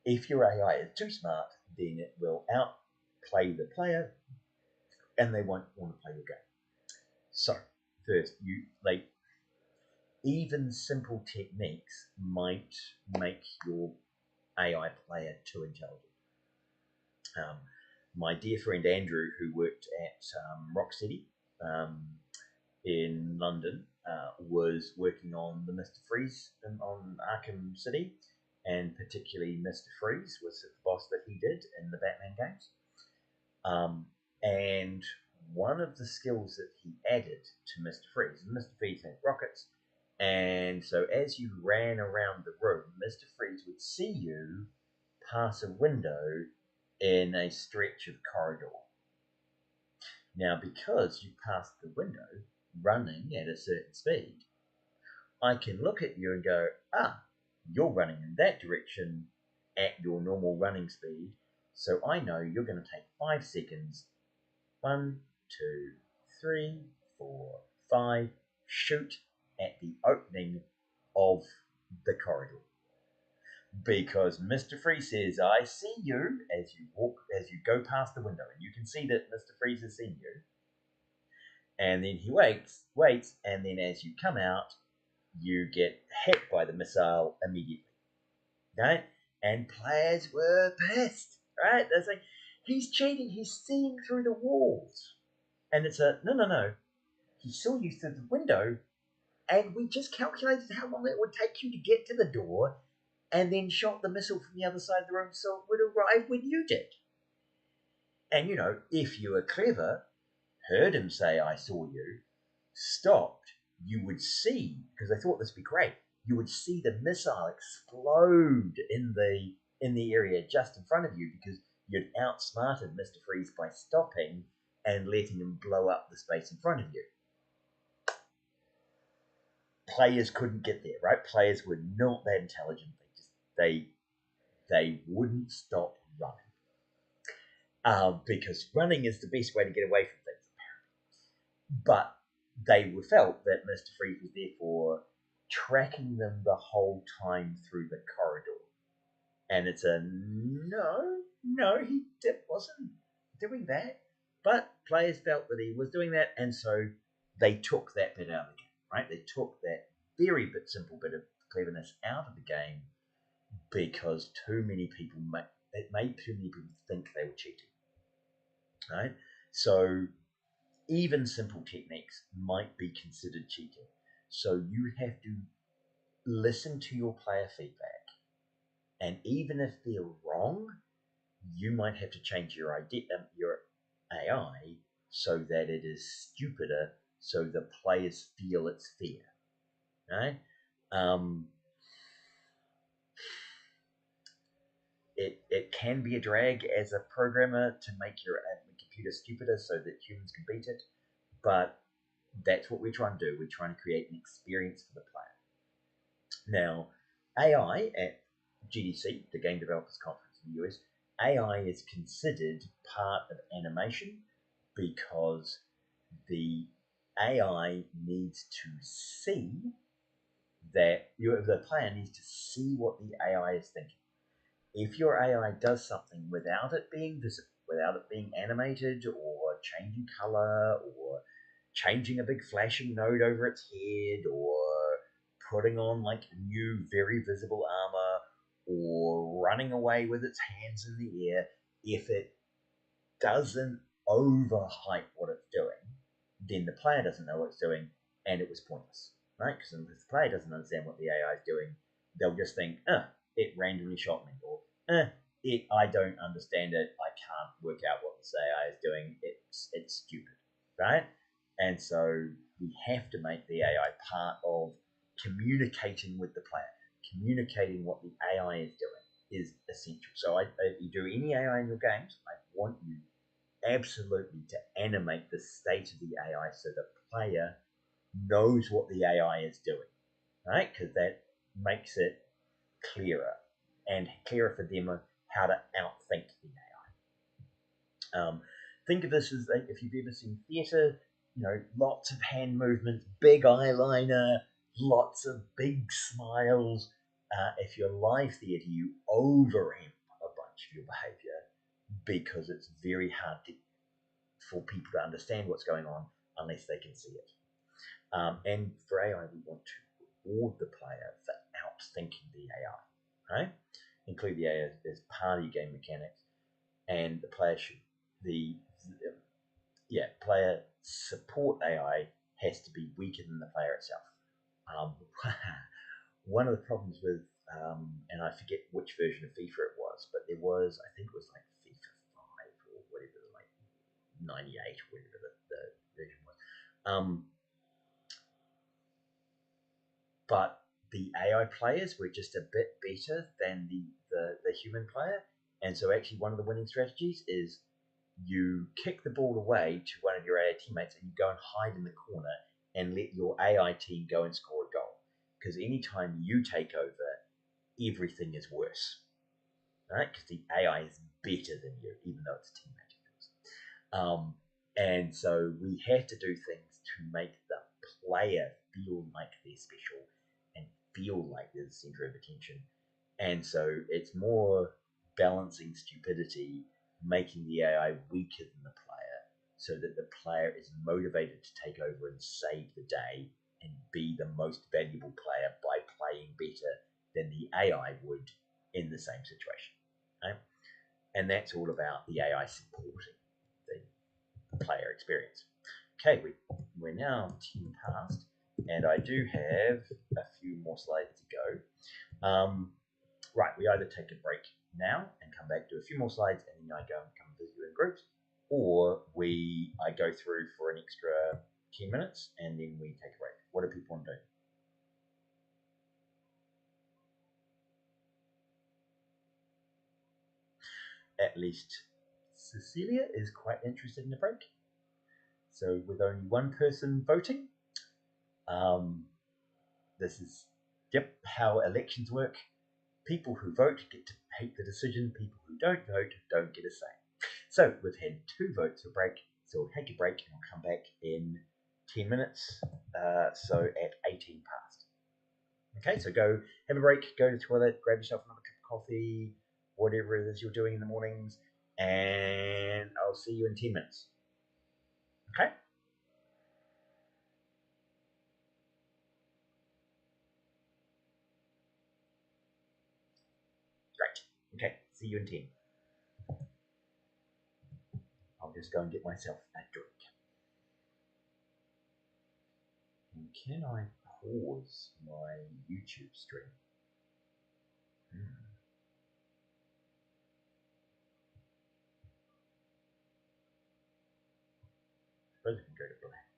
If your AI is too smart, then it will outplay the player and they won't want to play your game. So, first, even simple techniques might make your AI player too intelligent. My dear friend Andrew, who worked at Rocksteady in London, was working on the Mr. Freeze on Arkham City, and particularly Mr. Freeze was the boss that he did in the Batman games. And one of the skills that he added to Mr. Freeze, and Mr. Freeze had rockets, and so as you ran around the room, Mr. Freeze would see you pass a window in a stretch of corridor. Now, because you passed the window running at a certain speed, I can look at you and go, you're running in that direction at your normal running speed, so I know you're going to take 5 seconds. 1, 2, 3, 4, 5, shoot at the opening of the corridor. Because Mr. Freeze says, I see you as you go past the window, and you can see that Mr. Freeze has seen you. And then he waits, and then as you come out, you get hit by the missile immediately. Right? And players were pissed, right? They're saying, he's cheating, he's seeing through the walls. And it's no. He saw you through the window, and we just calculated how long it would take you to get to the door, and then shot the missile from the other side of the room so it would arrive when you did. And, if you were clever, heard him say, I saw you, stopped, you would see, because I thought this would be great, you would see the missile explode in the area just in front of you because you'd outsmarted Mr. Freeze by stopping and letting him blow up the space in front of you. Players couldn't get there, right? Players were not that intelligent. They wouldn't stop running. Because running is the best way to get away from things, apparently. But they felt that Mr. Freeze was therefore tracking them the whole time through the corridor. And it's a no, he wasn't doing that. But players felt that he was doing that, and so they took that bit out of the game, right? They took that very simple bit of cleverness out of the game because it made too many people think they were cheating, right? So even simple techniques might be considered cheating. So you have to listen to your player feedback, and even if they're wrong, you might have to change your AI so that it is stupider, so the players feel it's fair. Right? It can be a drag as a programmer to make your computer stupider so that humans can beat it, but that's what we're trying to do. We're trying to create an experience for the player. Now, AI at GDC, the Game Developers Conference in the US, AI is considered part of animation because the AI needs to see that the player needs to see what the AI is thinking. If your AI does something without it being visible, without it being animated or changing color or changing a big flashing node over its head or putting on like new very visible armor or running away with its hands in the air, if it doesn't overhype what it's doing, then the player doesn't know what it's doing and it was pointless, right? Because if the player doesn't understand what the AI is doing, they'll just think, it randomly shot me, or I don't understand it, I can't work out what this AI is doing, it's stupid, right? And so we have to make the AI part of communicating with the player. Communicating what the AI is doing is essential. So if you do any AI in your games, I want you absolutely to animate the state of the AI so the player knows what the AI is doing, right? Because that makes it clearer and clearer for them on how to outthink the AI. Think of this as like if you've ever seen theatre, lots of hand movements, big eyeliner, lots of big smiles. If you're live theatre, you overamp a bunch of your behaviour because it's very hard for people to understand what's going on unless they can see it. And for AI, we want to reward the player for outthinking the AI, right? Include the AI as part of your game mechanics, and the player should player support AI has to be weaker than the player itself. One of the problems with, and I forget which version of FIFA it was, but there was, I think it was like FIFA 5 or whatever, like 98 or whatever the version was. But the AI players were just a bit better than the human player. And so actually one of the winning strategies is you kick the ball away to one of your AI teammates and you go and hide in the corner and let your AI team go and score a goal. Because anytime you take over, everything is worse. Right? Because the AI is better than you, even though it's a teammate of yours. And so we have to do things to make the player feel like they're special and feel like they're the center of attention. And so it's more balancing stupidity, making the AI weaker than the player so that the player is motivated to take over and save the day and be the most valuable player by playing better than the AI would in the same situation. Okay? And that's all about the AI supporting the player experience. Okay, we're now 10 past, and I do have a few more slides to go. Right, we either take a break now and come back, do a few more slides, and then I go and come visit you in groups, or I go through for an extra 10 minutes, and then we take a break. What do people want to do? At least Cecilia is quite interested in a break. So with only one person voting, this is how elections work. People who vote get to make the decision. People who don't vote don't get a say. So we've had 2 votes for break. So we'll take a break and we'll come back in 10 minutes. So at 18 past. Okay, so go have a break, go to the toilet, grab yourself another cup of coffee, whatever it is you're doing in the mornings, and I'll see you in 10 minutes. Okay? Great. Okay, see you in 10. I'll just go and get myself a drink. And can I pause my YouTube stream. I suppose I can go to black.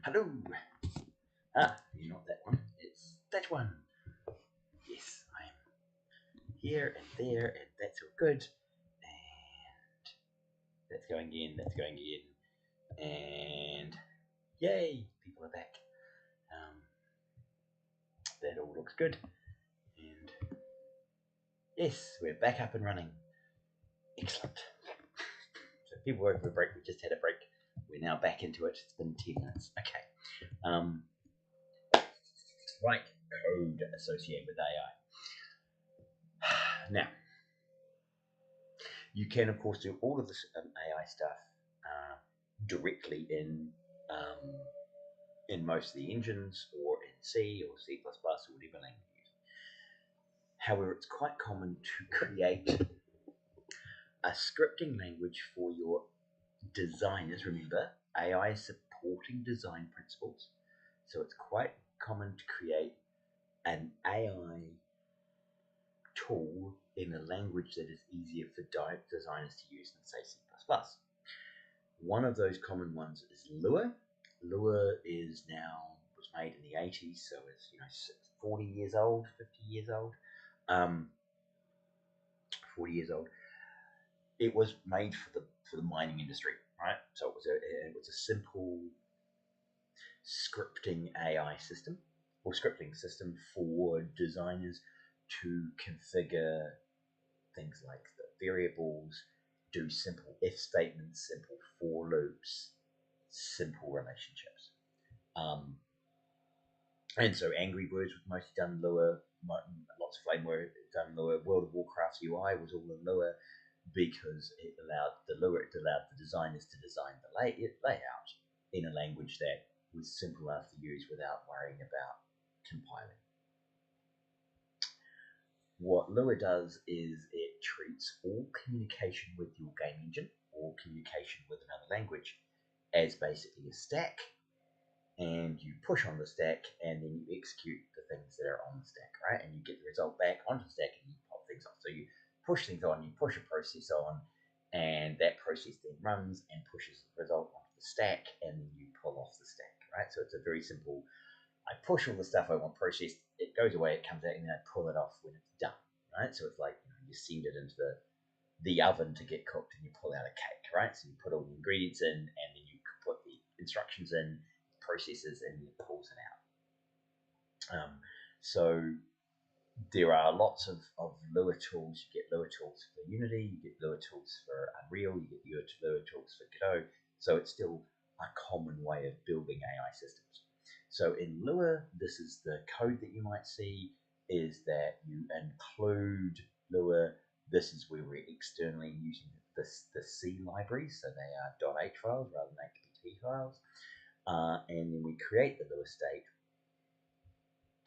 Hello. Ah, you're not that one. It's that one. Yes, I'm here and there, and that's all good. And that's going in. That's going in. And yay, people are back. That all looks good. And yes, we're back up and running. Excellent. So people were over a break. We just had a break. We're now back into it. It's been 10 minutes. Okay. Right. Code associated with AI. Now, you can, of course, do all of this AI stuff directly in most of the engines, or in C or C++ or whatever language you use. However, it's quite common to create a scripting language for your designers. Remember, AI is supporting design principles, so it's quite common to create an AI tool in a language that is easier for designers to use than, say, C++. One of those common ones is Lua. Lua was made in the 80s, so it's 40 years old, 50 years old. 40 years old. It was made for the mining industry, right? So it was a simple scripting AI system, or scripting system for designers to configure things like the variables, do simple if statements, simple for loops, simple relationships. And so Angry Birds was mostly done in Lua, lots of Flame were done in Lua, World of Warcraft's UI was all in Lua, because it allowed the designers to design the layout in a language that was simple enough to use without worrying about compiling. What Lua does is it treats all communication with your game engine or communication with another language as basically a stack, and you push on the stack and then you execute the things that are on the stack, right? And you get the result back onto the stack and you pop things off. So you push things on, you push a process on, and that process then runs and pushes the result onto the stack, and then you pull off the stack, right? So it's a very simple, I push all the stuff I want processed, it goes away, it comes out, and then I pull it off when it's done, right? So it's like you send it into the oven to get cooked and you pull out a cake, right? So you put all the ingredients in, and then you put the instructions in, processes, and then it pulls it out. So there are lots of Lua tools. You get Lua tools for Unity, you get Lua tools for Unreal, you get Lua tools for Godot. So it's still a common way of building AI systems. So in Lua, this is the code that you might see, is that you include Lua. This is where we're externally using the C libraries, so they are .h files rather than HTTP files. And then we create the Lua state,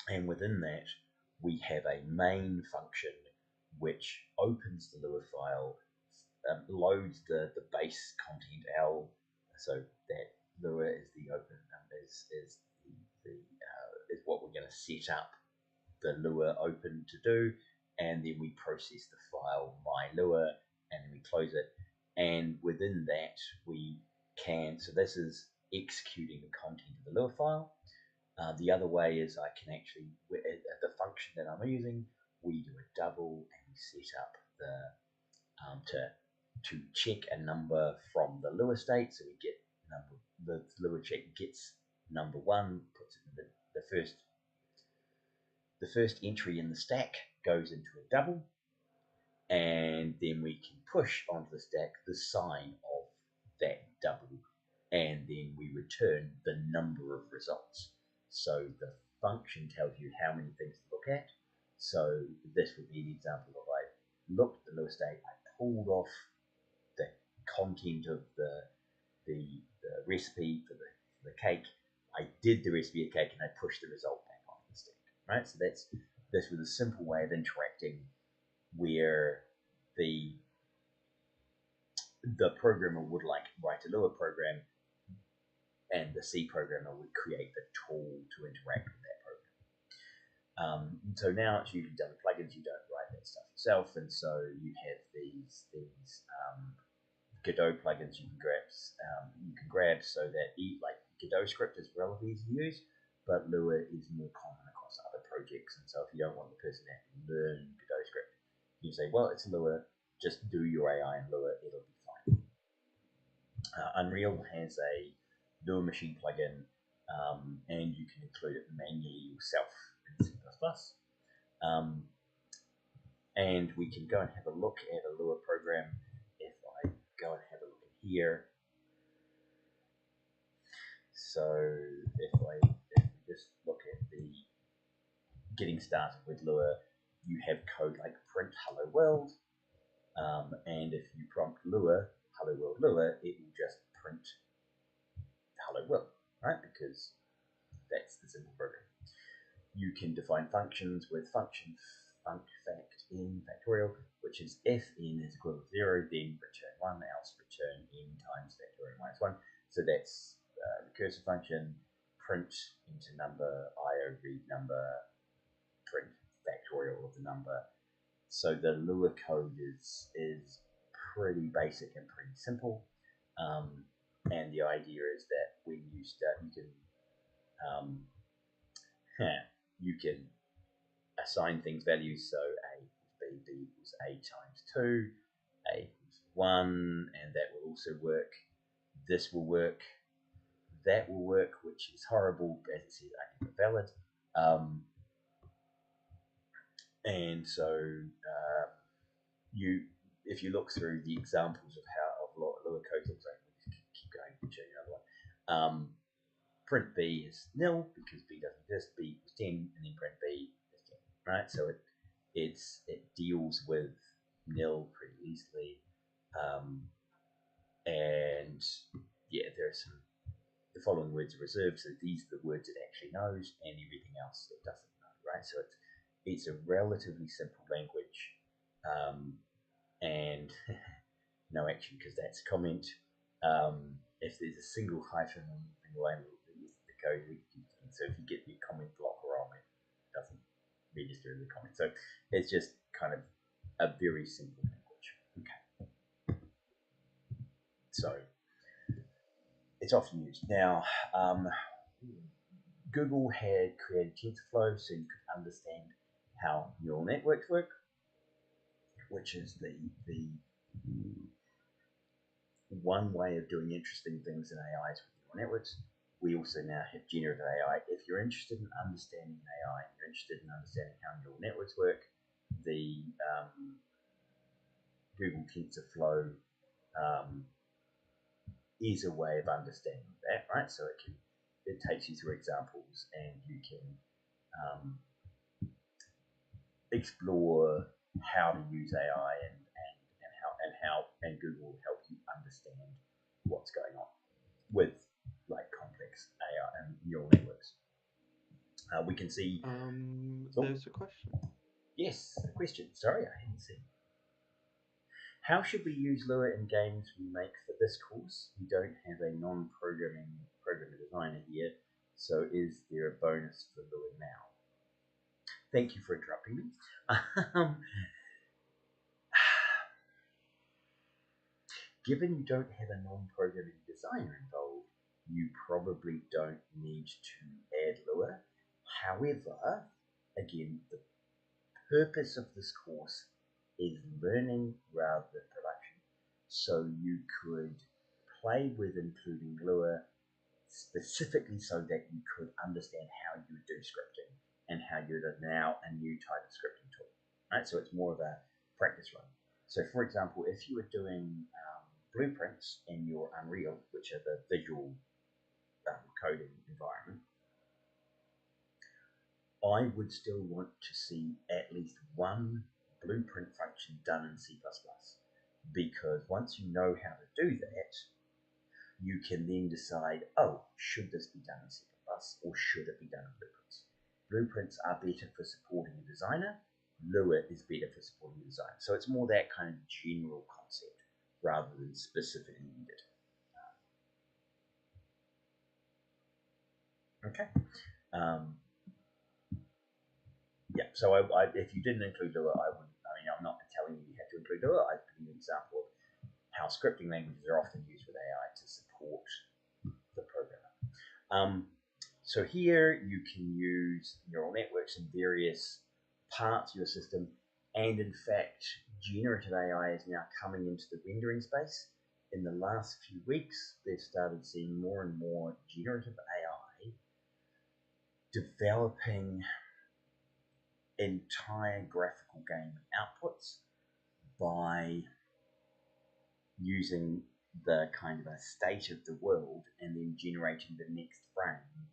and within that we have a main function which opens the Lua file, loads the base content L, so that Lua is the open is what we're going to set up the Lua open to do, and then we process the file my Lua, and then we close it, and within that we can, so this is executing the content of the Lua file. The other way is I can actually, the function that I'm using, we do a double and we set up to check a number from the Lua state. So we get the Lua check gets number 1, puts it in the first entry in the stack goes into a double, and then we can push onto the stack the sign of that double, and then we return the number of results. So the function tells you how many things to look at. So this would be an example of, I looked at the Lua state, I pulled off the content of the recipe for the cake, I did the recipe of cake, and I pushed the result back onto the stack, right? So this was a simple way of interacting where the programmer would write a Lua program, and the C programmer would create the tool to interact with that program. So now it's usually done with plugins. You don't write that stuff yourself, and so you have these Godot plugins you can grab so that like Godot script is relatively easy to use, but Lua is more common across other projects. And so if you don't want the person to have to learn Godot script, you say, well, it's Lua, just do your AI in Lua, it'll be fine. Unreal has a Lua machine plugin, and you can include it manually yourself in C++. And we can go and have a look at a Lua program. If I go and have a look in here, so if we just look at the getting started with Lua, you have code like print hello world, and if you prompt Lua hello world Lua, it will just print hello world, right? Because that's the simple program. You can define functions with function func fact n factorial, which is if n is equal to 0, then return 1, else return n times factorial minus 1. So that's recursive function, print into number, IO read number, print factorial of the number. So the Lua code is pretty basic and pretty simple. And the idea is that when you start, you can assign things values. So a equals b equals a times 2, a equals 1, and that will also work. This will work. That will work, which is horrible, as it says valid. And so if you look through the examples of how Lua code looks like, keep going and show you another one. Print b is nil because b doesn't exist. B equals 10, and then print b is 10. Right, so it deals with nil pretty easily, and yeah, the following words are reserved, so these are the words it actually knows, and everything else it doesn't know. Right, so it's a relatively simple language, and no action because that's a comment. If there's a single hyphen in the line, the code, so if you get the comment block wrong, it doesn't register the comment. So it's just kind of a very simple language. Okay. So it's often used. Now, Google had created TensorFlow so you could understand how neural networks work, which is the one way of doing interesting things in AIs with neural networks. We also now have generative AI. If you're interested in understanding AI, you're interested in understanding how neural networks work, the Google TensorFlow is a way of understanding that, right? So it takes you through examples, and you can explore how to use AI and Google will help you understand what's going on with like complex AI and neural networks. We can see. There's a question. Yes, a question. Sorry, I hadn't seen. How should we use Lua in games we make for this course? We don't have a non-programmer designer here, so is there a bonus for Lua now? Thank you for interrupting me. Given you don't have a non-programming designer involved, you probably don't need to add Lua. However, again, the purpose of this course is learning rather than production. So you could play with including Lua specifically so that you could understand how you would do scripting and how you'd allow a new type of scripting tool. Right? So it's more of a practice run. So for example, if you were doing blueprints in your Unreal, which are the visual coding environment, I would still want to see at least one blueprint function done in C++, because once you know how to do that, you can then decide, oh, should this be done in C++ or should it be done in blueprints? Blueprints are better for supporting a designer. Lua is better for supporting a designer. So it's more that kind of general concept rather than specifically needed. Okay. Yeah, so if you didn't include Lua, I'm not telling you have to include Lua. I've given you an example of how scripting languages are often used with AI to support the programmer. So here you can use neural networks in various parts of your system, and in fact, generative AI is now coming into the rendering space. In the last few weeks, they've started seeing more and more generative AI developing entire graphical game outputs by using the kind of a state of the world and then generating the next frame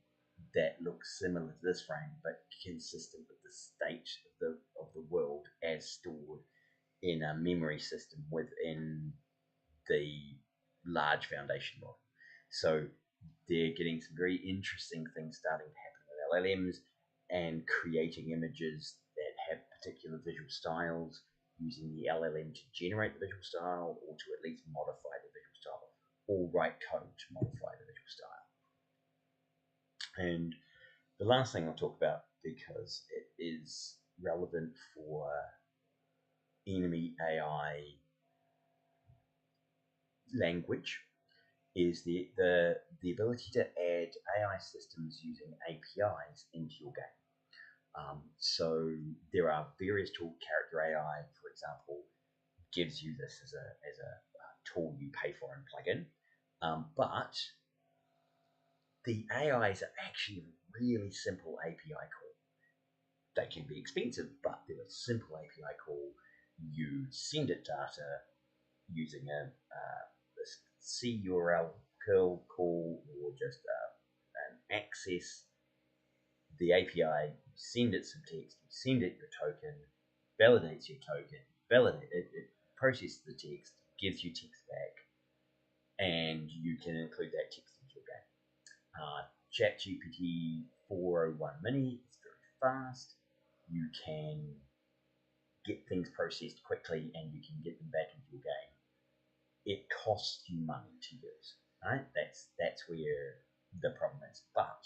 that looks similar to this frame but consistent with the state of the world as stored in a memory system within the large foundation model. So they're getting some very interesting things starting to happen with LLMs and creating images that have particular visual styles, using the LLM to generate the visual style or to at least modify the visual style, or write code to modify the visual style. And the last thing I'll talk about, because it is relevant for enemy AI language, is the ability to add AI systems using APIs into your game. So there are various tools. Character AI, for example, gives you this as a tool you pay for and plug in. But the AIs are actually a really simple API call. They can be expensive, but they're a simple API call. You send it data using a CURL curl call or just an access. The API, you send it some text, you send it your token, validates your token, it processes the text, gives you text back, and you can include that text into your game. ChatGPT 401 Mini is very fast. You can get things processed quickly and you can get them back into your game. It costs you money to use, right? That's where the problem is. But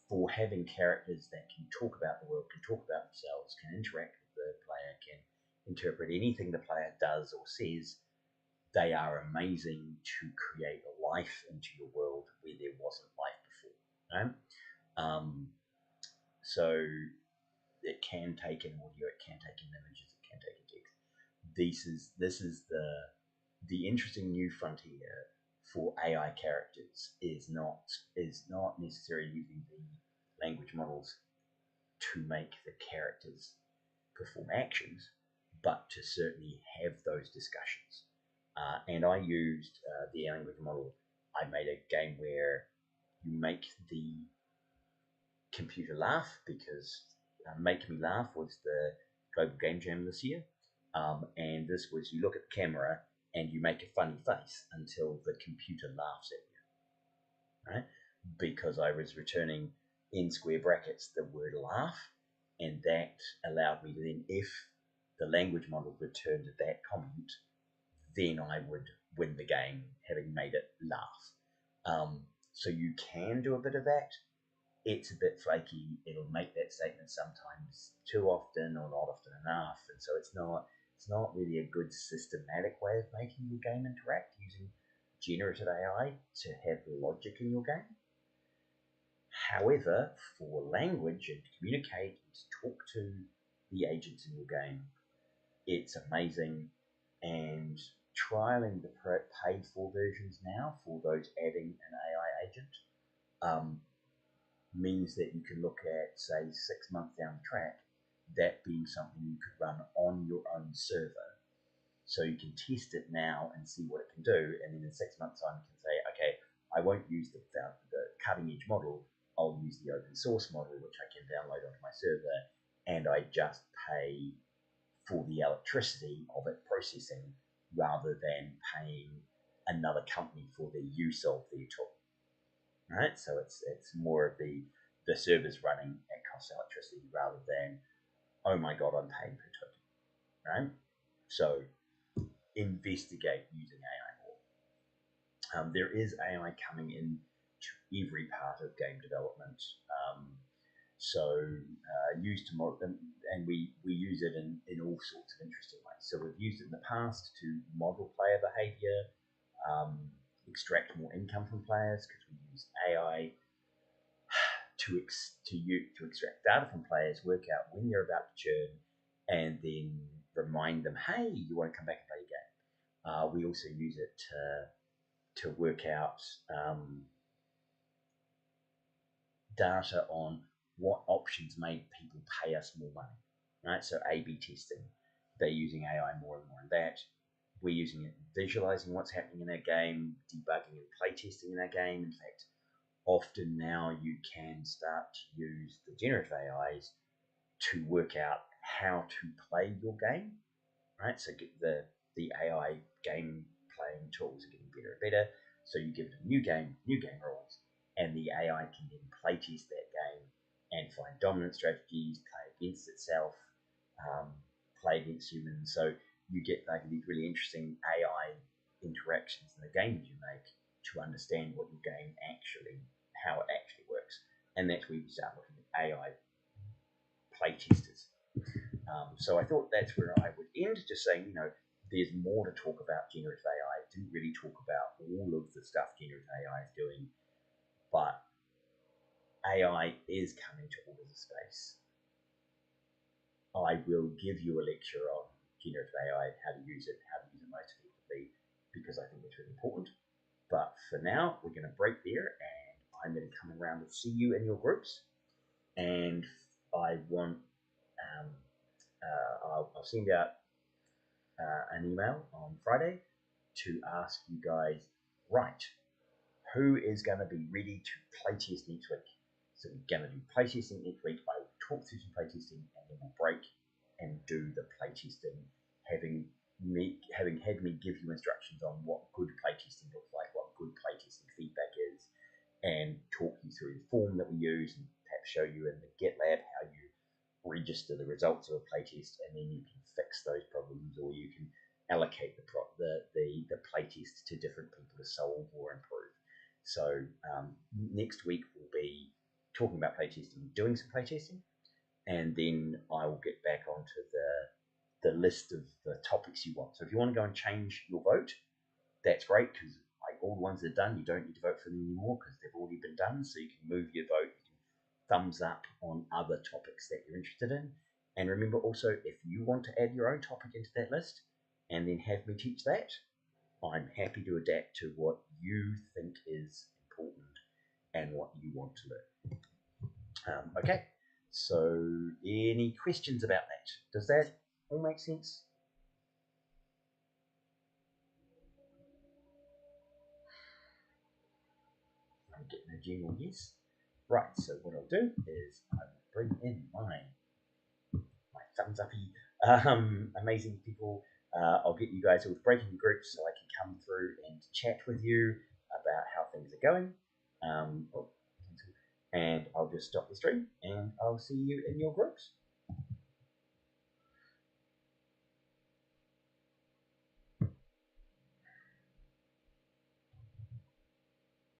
for having characters that can talk about the world, can talk about themselves, can interact with the player, can interpret anything the player does or says, they are amazing to create a life into your world where there wasn't life before. Right? So it can take in audio, it can take in images, it can take in text. This is the interesting new frontier for AI characters is not necessarily using the language models to make the characters perform actions, but to certainly have those discussions. And I used the language model. I made a game where you make the computer laugh, because Make Me Laugh was the Global Game Jam this year. And this was, you look at the camera and you make a funny face until the computer laughs at you, right? Because I was returning in square brackets the word laugh, and that allowed me to then, if the language model returned that comment, then I would win the game, having made it laugh. So you can do a bit of that. It's a bit flaky. It'll make that statement sometimes too often or not often enough, and so it's not really a good systematic way of making your game interact using generative AI to have logic in your game. However, for language and to communicate and to talk to the agents in your game, it's amazing. And trialing the paid for versions now for those adding an AI agent means that you can look at, say, 6 months down the track, that being something you could run on your own server. So you can test it now and see what it can do, and then in 6 months' time you can say, okay, I won't use the cutting edge model, I'll use the open source model, which I can download onto my server, and I just pay for the electricity of it processing rather than paying another company for the use of their tool. Right? So it's more of the servers running at cost electricity rather than, oh my god, I'm paying per token. Right? So investigate using AI more. There is AI coming in to every part of game development. Used to model, and we use it in all sorts of interesting ways. So we've used it in the past to model player behavior. extract more income from players because we use AI to extract data from players, work out when they're about to churn, and then remind them, hey, you want to come back and play your game. We also use it to work out data on what options make people pay us more money. Right, so A/B testing. They're using AI more and more in that. We're using it visualizing what's happening in our game, debugging and playtesting in our game. In fact, often now you can start to use the generative AIs to work out how to play your game, right? So get the AI game playing tools are getting better and better. So you give it a new game rules, and the AI can then playtest that game and find dominant strategies, play against itself, play against humans. So you get like these really interesting AI interactions in the games you make to understand what your game how it actually works. And that's where we start looking at AI playtesters. So I thought that's where I would end, just saying, there's more to talk about generative AI. I didn't really talk about all of the stuff generative AI is doing, but AI is coming to all of the space. I will give you a lecture on generative AI, how to use it most effectively, because I think it's really important. But for now, we're going to break there, and I'm going to come around and see you in your groups. And I want, I'll send out an email on Friday to ask you guys, right, who is going to be ready to playtest next week? So we're going to do playtesting next week. I will talk through some playtesting, and then we'll break and do the playtesting, having had me give you instructions on what good playtesting looks like, what good playtesting feedback is, and talk you through the form that we use, and perhaps show you in the GitLab how you register the results of a playtest, and then you can fix those problems, or you can allocate the playtest to different people to solve or improve. So next week we'll be talking about playtesting, doing some playtesting, and then I will get back onto the list of the topics you want. So if you want to go and change your vote, that's great, because like all the ones that are done, you don't need to vote for them anymore because they've already been done. So you can move your vote, you can thumbs up on other topics that you're interested in. And remember also, if you want to add your own topic into that list and then have me teach that, I'm happy to adapt to what you think is important and what you want to learn. Okay, so any questions about that? Does that all make sense? I'm getting a general yes. Right, so what I'll do is I will bring in my thumbs uppy, amazing people. I'll get you guys all breaking groups so I can come through and chat with you about how things are going. And I'll just stop the stream and I'll see you in your groups.